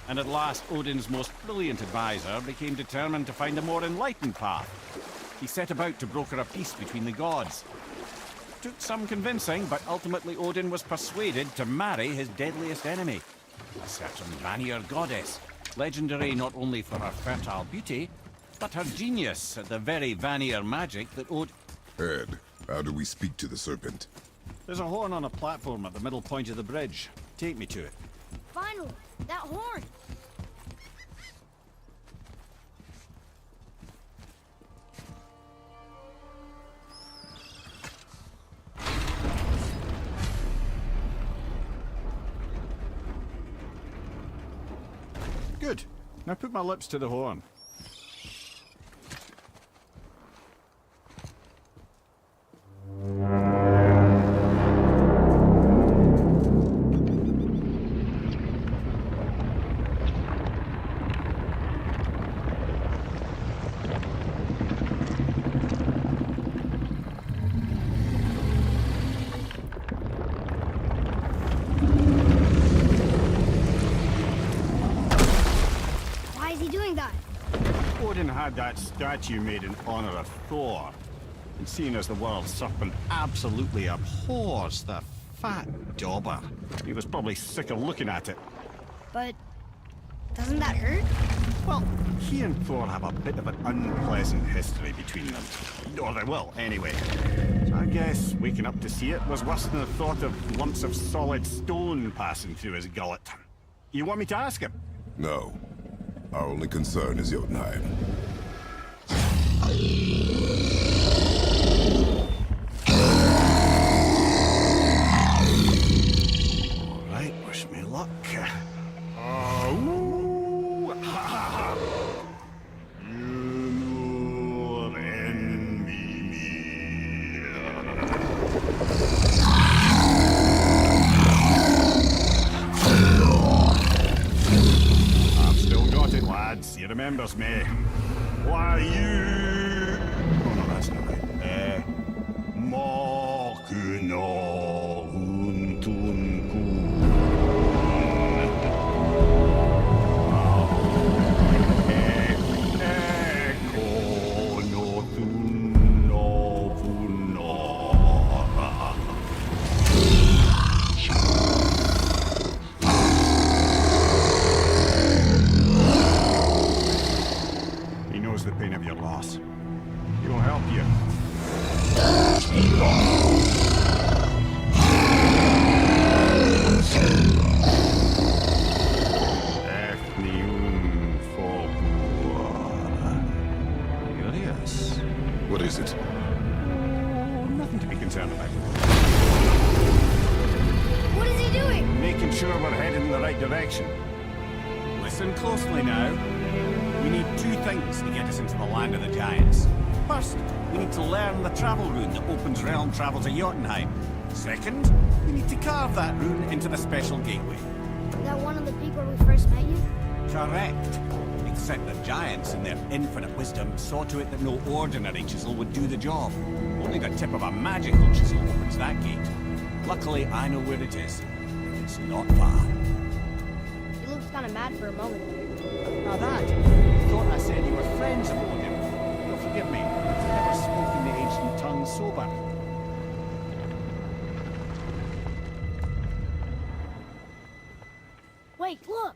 And at last, Odin's most brilliant advisor became determined to find a more enlightened path. He set about to broker a peace between the gods. Took some convincing, but ultimately Odin was persuaded to marry his deadliest enemy, a certain Vanir goddess, legendary not only for her fertile beauty, but her genius at the very Vanir magic that Odin... Ed, how do we speak to the serpent? There's a horn on a platform at the middle point of the bridge. Take me to it. Finally, that horn. Good. Now put my lips to the horn. that statue made in honor of Thor. And seeing as the world serpent absolutely abhors the fat dauber, he was probably sick of looking at it. But doesn't that hurt? Well, he and Thor have a bit of an unpleasant history between them. Or they will, anyway. So I guess waking up to see it was worse than the thought of lumps of solid stone passing through his gullet. You want me to ask him? No. Our only concern is Jotunheim. Alright, wish me luck. Oh, ha ha ha. You envy me. I've still got it, lads. He remembers me. Why you? Oh no, that's not right. Mokuno untunku. He knows the pain of your loss. He will help you. What is it? Oh, nothing to be concerned about. What is he doing? Making sure we're heading in the right direction. Listen closely now. We need two things to get us into the land of the giants. First, we need to learn the travel rune that opens realm travel to Jotunheim. Second, we need to carve that rune into the special gateway. Is that one of the people we first met you? Correct. Except the giants, in their infinite wisdom, saw to it that no ordinary chisel would do the job. Only the tip of a magical chisel opens that gate. Luckily, I know where it is. It's not far. He looked kind of mad for a moment. Now that, I thought I said you were friends of Odin. You'll forgive me. I've never spoken the ancient tongue sober. Wait, look!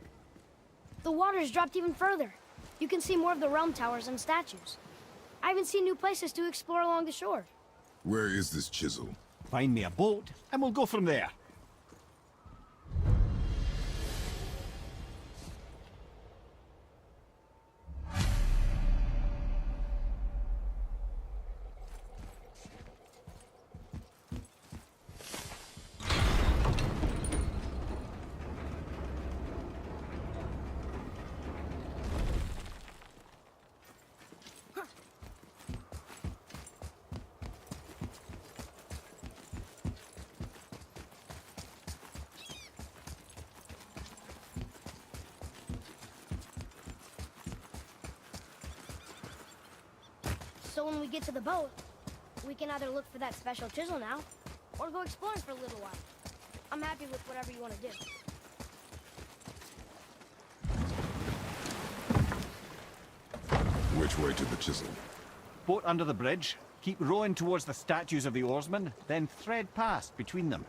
The water's dropped even further. You can see more of the realm towers and statues. I even see new places to explore along the shore. Where is this chisel? Find me a boat, and we'll go from there. So when we get to the boat, we can either look for that special chisel now, or go exploring for a little while. I'm happy with whatever you want to do. Which way to the chisel? Boat under the bridge. Keep rowing towards the statues of the oarsmen, then thread past between them.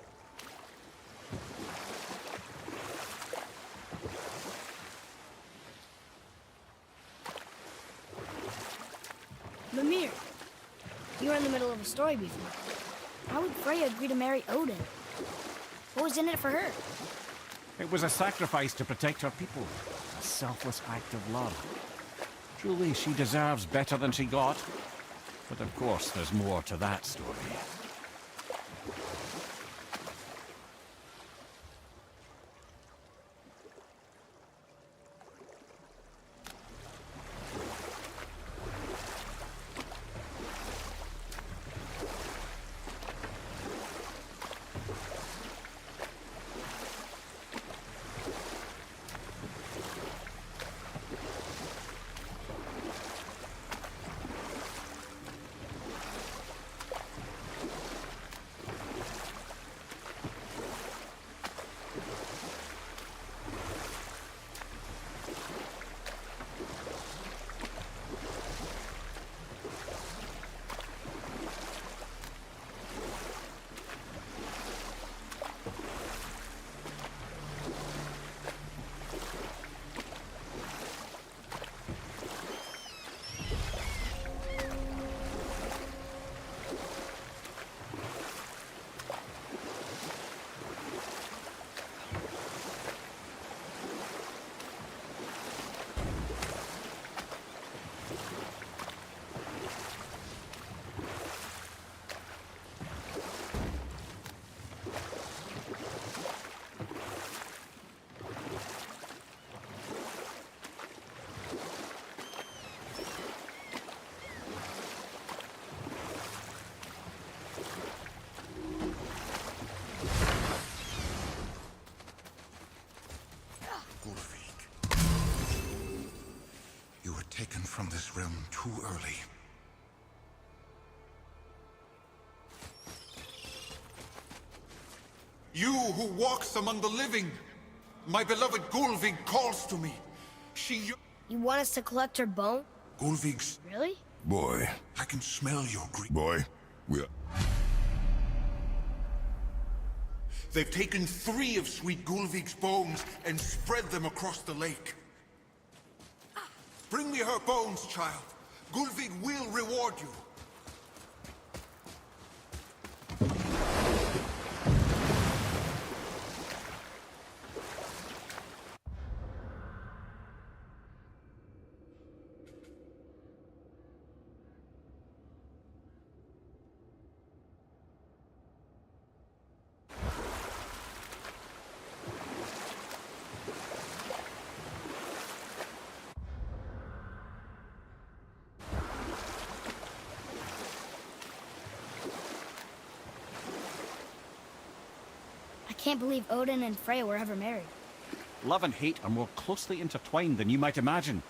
Mimir, you were in the middle of a story before. How would Freya agree to marry Odin? What was in it for her? It was a sacrifice to protect her people. A selfless act of love. Truly, she deserves better than she got. But of course, there's more to that story. You who walks among the living. My beloved Gulvig calls to me. She... You want us to collect her bone? Gulvig's... Really? Boy. I can smell your grief. Boy, we're... They've taken 3 of sweet Gulvig's bones and spread them across the lake. Bring me her bones, child. Gulvig will reward you. I can't believe Odin and Freya were ever married. Love and hate are more closely intertwined than you might imagine.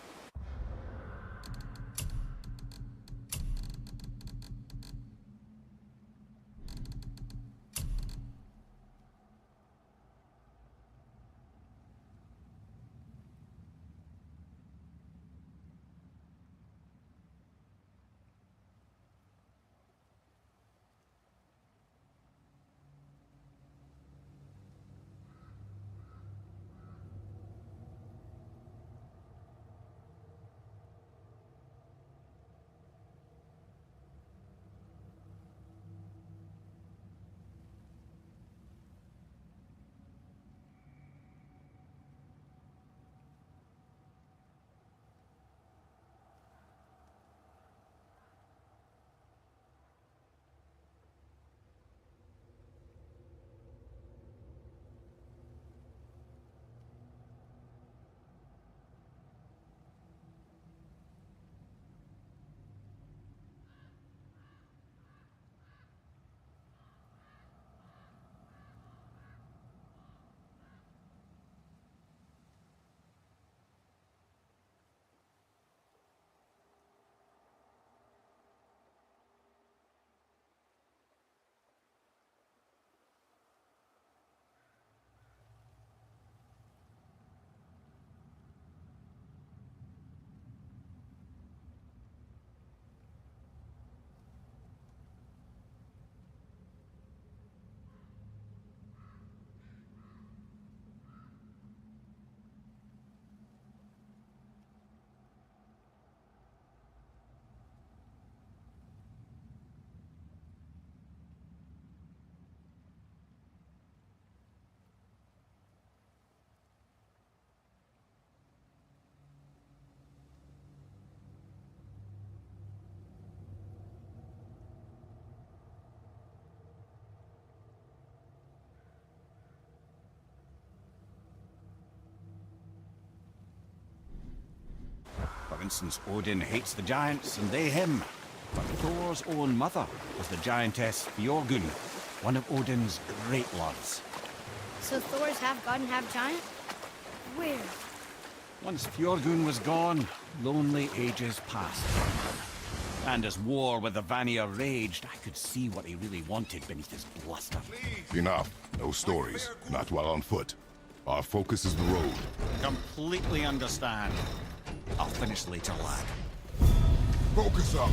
For instance, Odin hates the giants and they him. But Thor's own mother was the giantess Fjorgun, one of Odin's great loves. So Thor's half god and half giant? Weird. Once Fjorgun was gone, lonely ages passed. And as war with the Vanir raged, I could see what he really wanted beneath his bluster. Enough. No stories. Not while on foot. Our focus is the road. Completely understand. I'll finish later, lad. Focus up!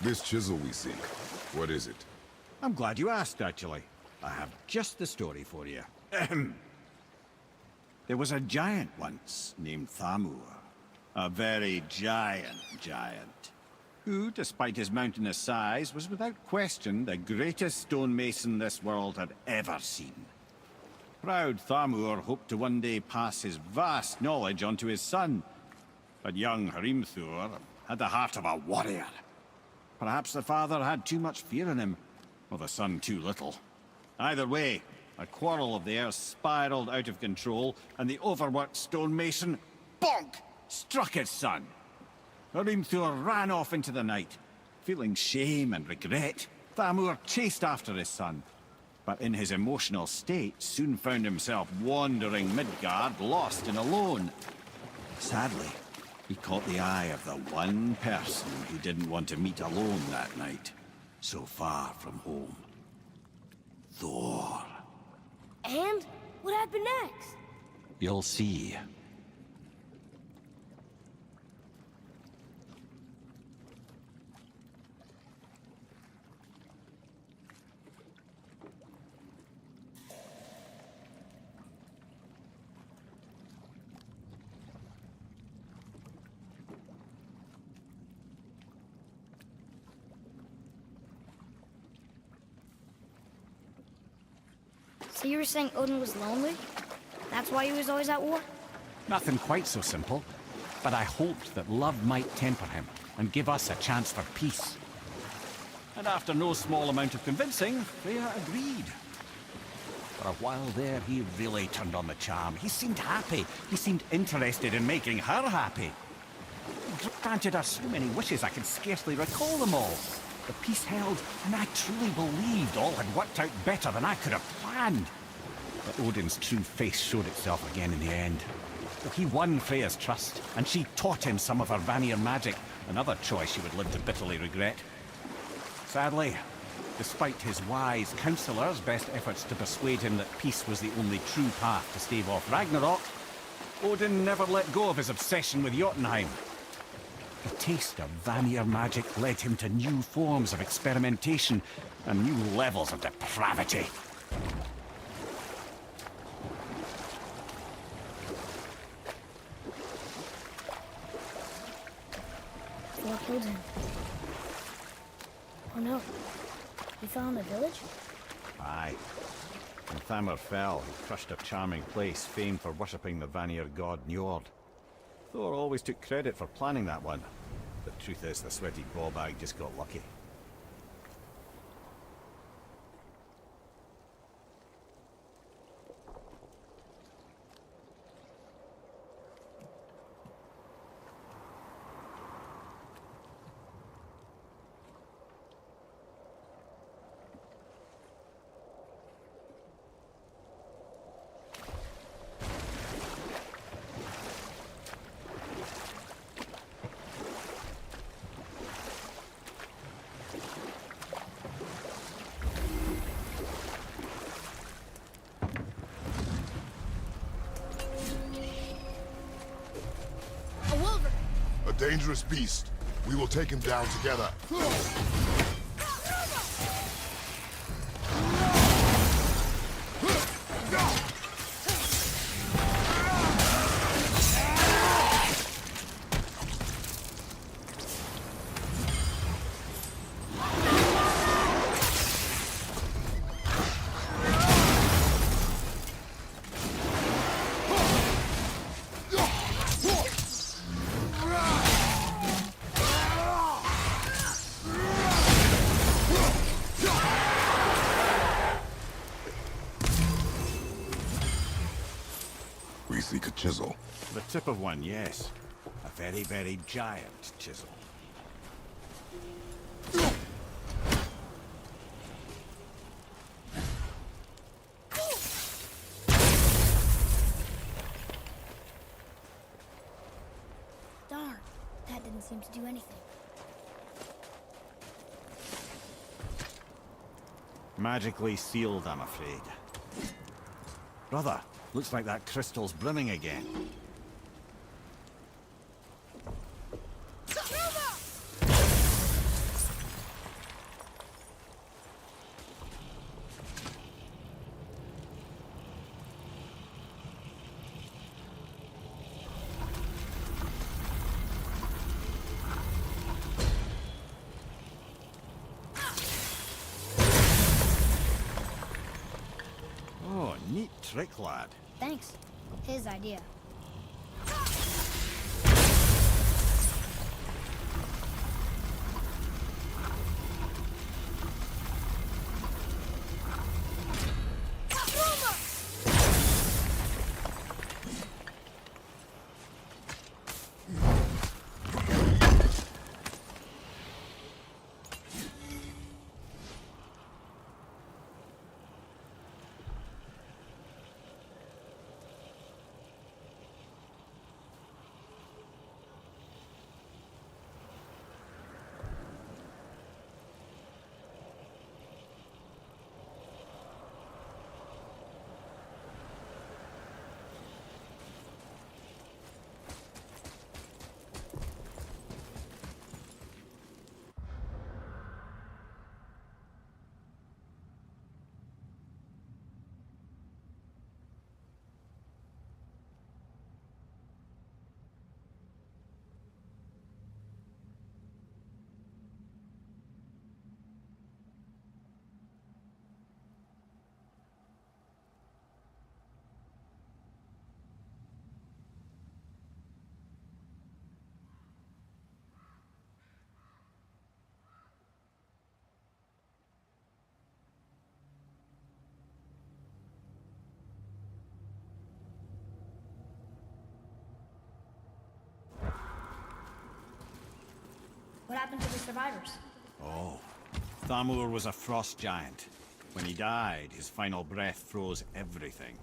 This chisel we seek, what is it? I'm glad you asked, actually. I have just the story for you. There was a giant once named Thamur. A very giant, who, despite his mountainous size, was without question the greatest stonemason this world had ever seen. Proud Thamur hoped to one day pass his vast knowledge onto his son. But young Hrimthur had the heart of a warrior. Perhaps the father had too much fear in him, or the son too little. Either way, a quarrel of theirs spiraled out of control, and the overworked stonemason, bonk, struck his son. Hrimthur ran off into the night. Feeling shame and regret, Thamur chased after his son. But in his emotional state, soon found himself wandering Midgard, lost and alone. Sadly, he caught the eye of the one person he didn't want to meet alone that night, so far from home. Thor. And what happened next? You'll see. So you were saying Odin was lonely? That's why he was always at war? Nothing quite so simple, but I hoped that love might temper him and give us a chance for peace. And after no small amount of convincing, Freya agreed. For a while there, he really turned on the charm. He seemed happy. He seemed interested in making her happy. He granted her so many wishes I could scarcely recall them all. The peace held, and I truly believed all had worked out better than I could have planned. But Odin's true face showed itself again in the end. He won Freya's trust, and she taught him some of her Vanir magic, another choice she would live to bitterly regret. Sadly, despite his wise counselors' best efforts to persuade him that peace was the only true path to stave off Ragnarok, Odin never let go of his obsession with Jotunheim. The taste of Vanir magic led him to new forms of experimentation and new levels of depravity. Thor killed him. Oh no. He fell in the village? Aye. When Thamur fell, he crushed a charming place famed for worshipping the Vanir god Njord. Thor always took credit for planning that one. The truth is, the sweaty ballbag just got lucky. Dangerous beast. We will take him down together. Seek a chisel. The tip of one, yes. A very, very giant chisel. Darn, that didn't seem to do anything. Magically sealed, I'm afraid. Brother, looks like that crystal's brimming again. trick, lad. Thanks. His idea. What happened to the survivors? Oh, Thamur was a frost giant. When he died, his final breath froze everything.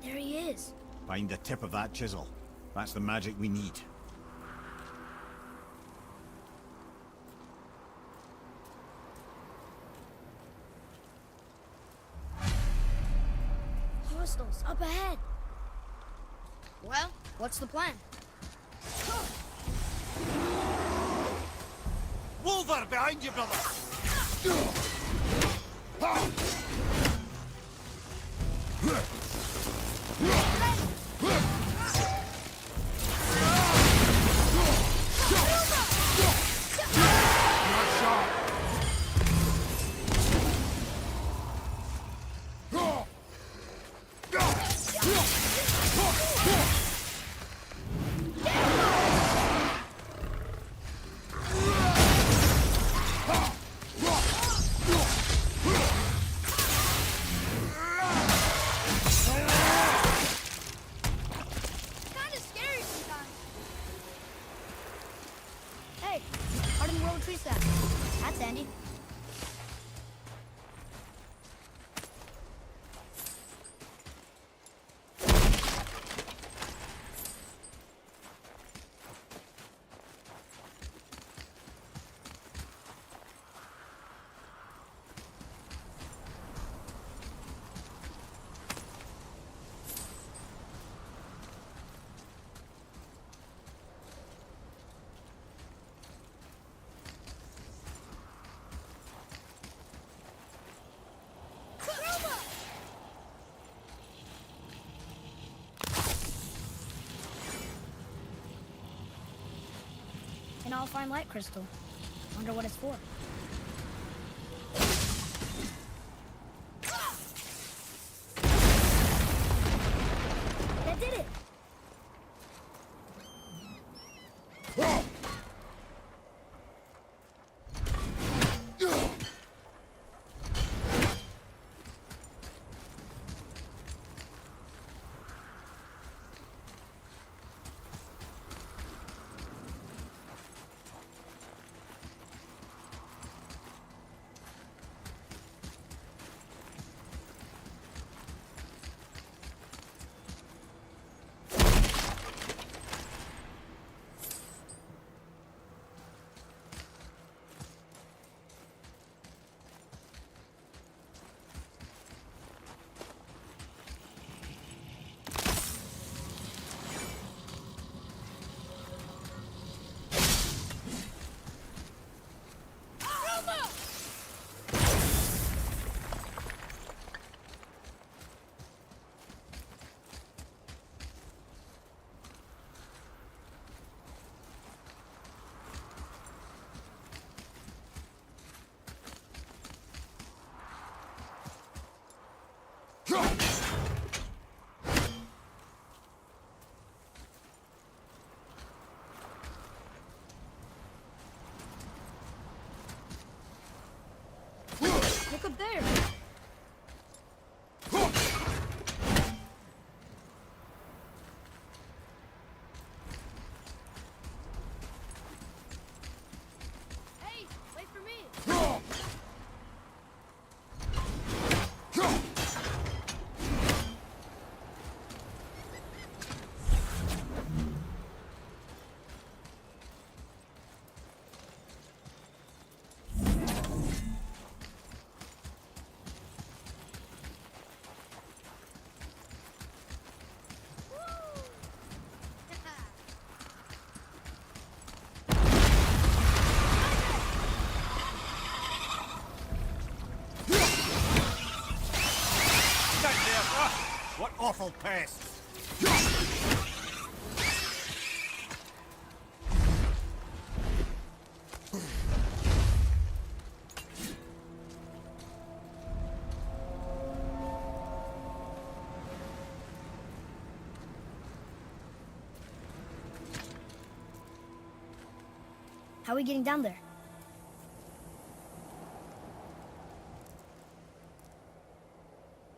There he is. Find the tip of that chisel. That's the magic we need. Hostiles up ahead. Well, what's the plan? Wolver, behind you, brother! small fine light crystal. Wonder what it's for. That did it! Look up there! Hey, wait for me! What awful pests! How are we getting down there?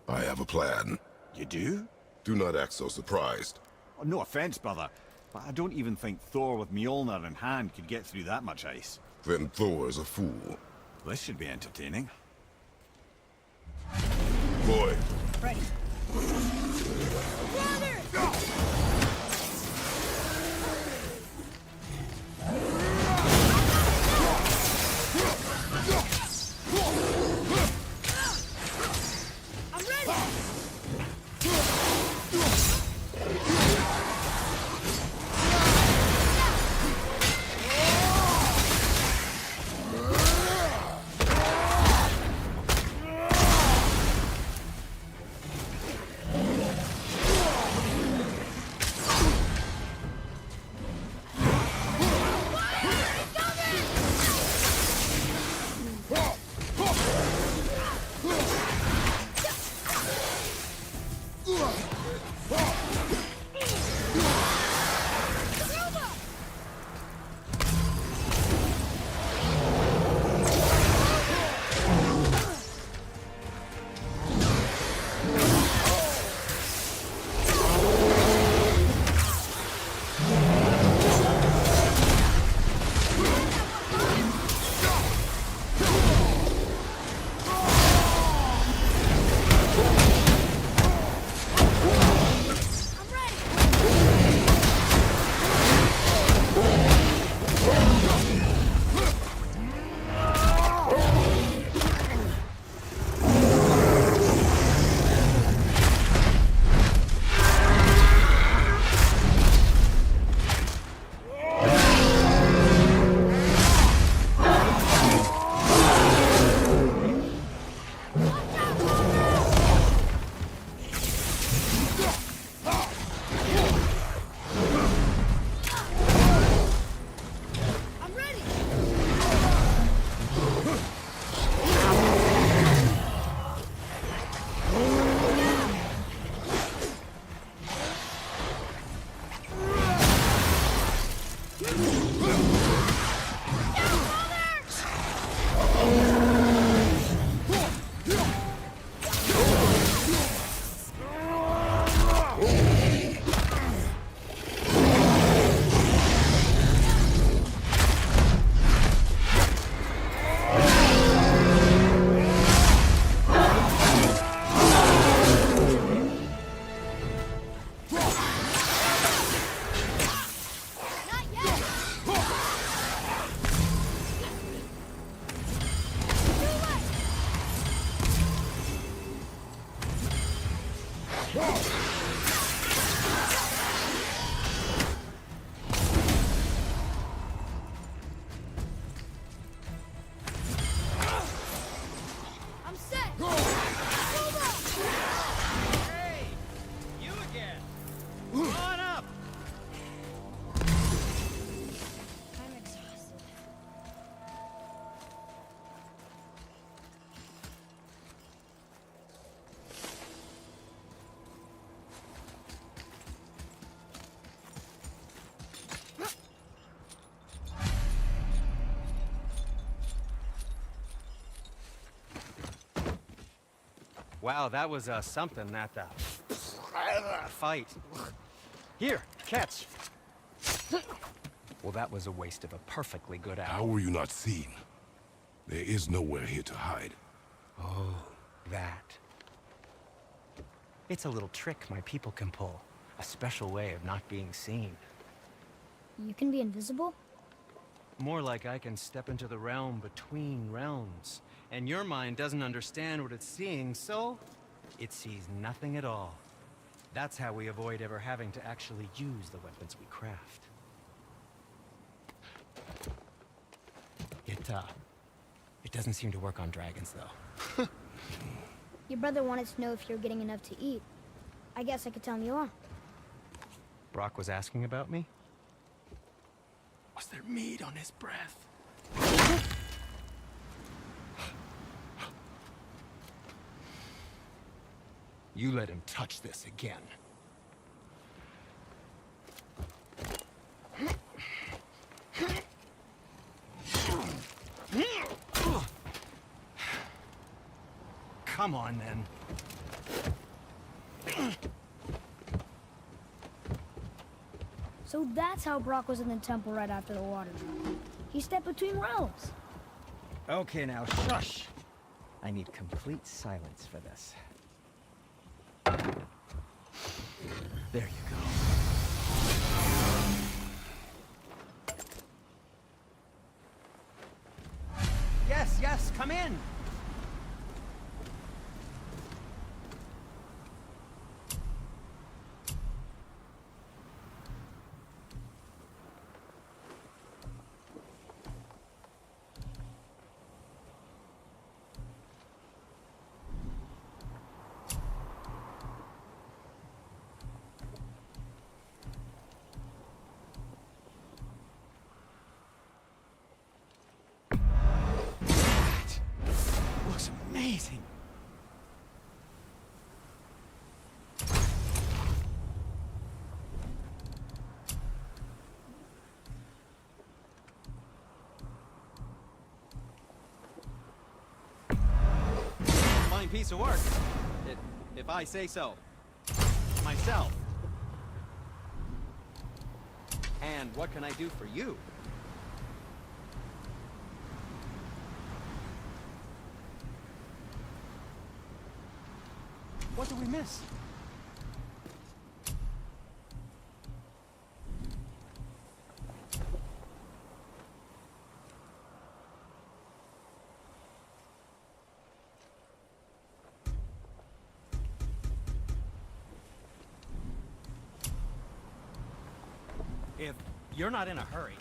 I have a plan. You do? Do not act so surprised. Oh, no offense, brother, but I don't even think Thor with Mjolnir in hand could get through that much ice. Then Thor's a fool. This should be entertaining. Boy. Ready. Brother! I'm ready! Wow, that was something at the fight. Here, catch. Well, that was a waste of a perfectly good hour. How were you not seen? There is nowhere here to hide. Oh, that. It's a little trick my people can pull. A special way of not being seen. You can be invisible? More like I can step into the realm between realms. And your mind doesn't understand what it's seeing, so it sees nothing at all. That's how we avoid ever having to actually use the weapons we craft. It doesn't seem to work on dragons, though. Your brother wanted to know if you're getting enough to eat. I guess I could tell him you are. Brock was asking about me? Was there meat on his breath? You let him touch this again. Come on, then. So that's how Brock was in the temple right after the water drop. He stepped between realms. Okay, now, shush! I need complete silence for this. There you go. Yes, yes, come in! Looks amazing. Fine piece of work, if I say so. Myself. And what can I do for you? What did we miss? If you're not in a hurry.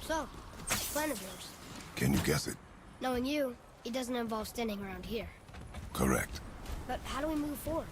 So, plan of yours. Can you guess it? Knowing you, it doesn't involve standing around here. Correct. But how do we move forward?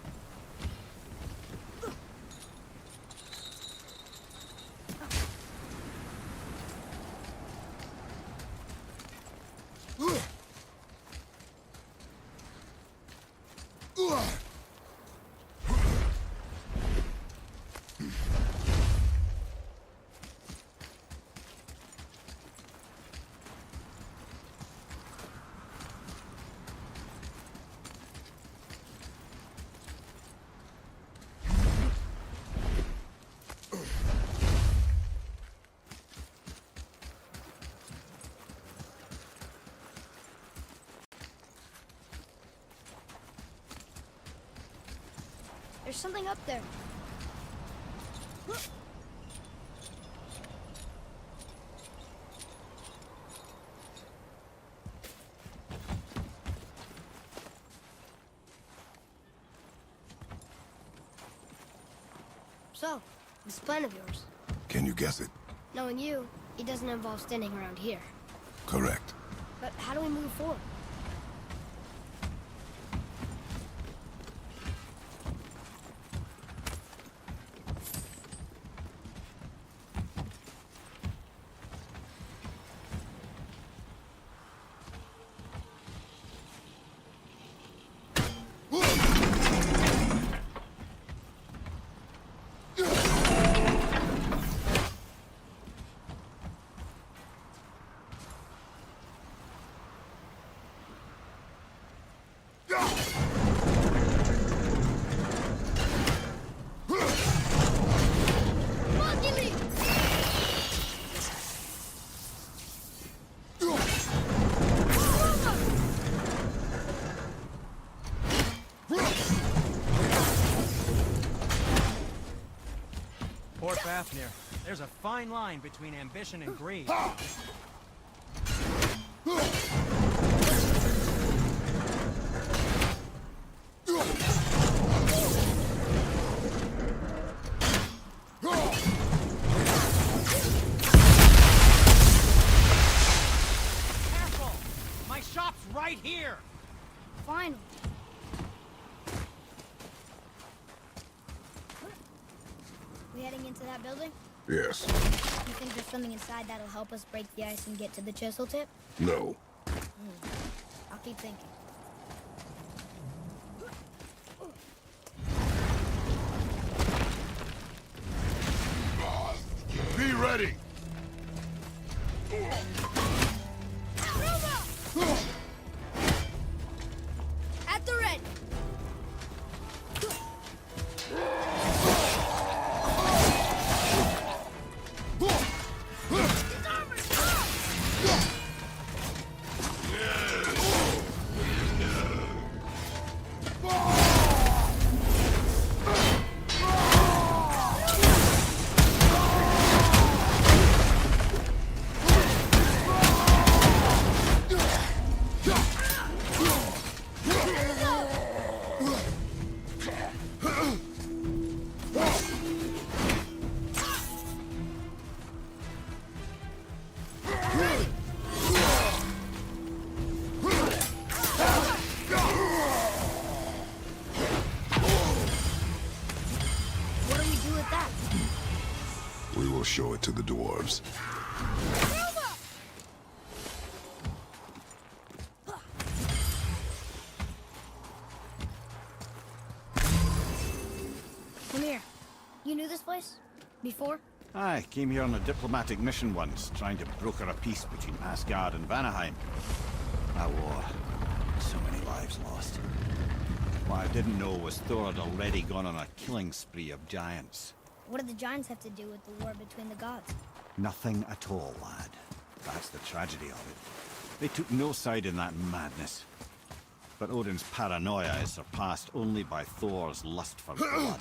There's something up there. So, this plan of yours. Can you guess it? Knowing you, it doesn't involve standing around here. Correct. But how do we move forward? Poor Fafnir. There's a fine line between ambition and greed. Careful! My shop's right here! Finally. We heading into that building? Yes. You think there's something inside that'll help us break the ice and get to the chisel tip? No. I'll keep thinking. Be ready! At the ready. What do we do with that? We will show it to the dwarves. Come here. You knew this place? Before? I came here on a diplomatic mission once, trying to broker a peace between Asgard and Vanaheim. That war. So many lives lost. What I didn't know was Thor had already gone on a killing spree of giants. What did the giants have to do with the war between the gods? Nothing at all, lad. That's the tragedy of it. They took no side in that madness. But Odin's paranoia is surpassed only by Thor's lust for blood.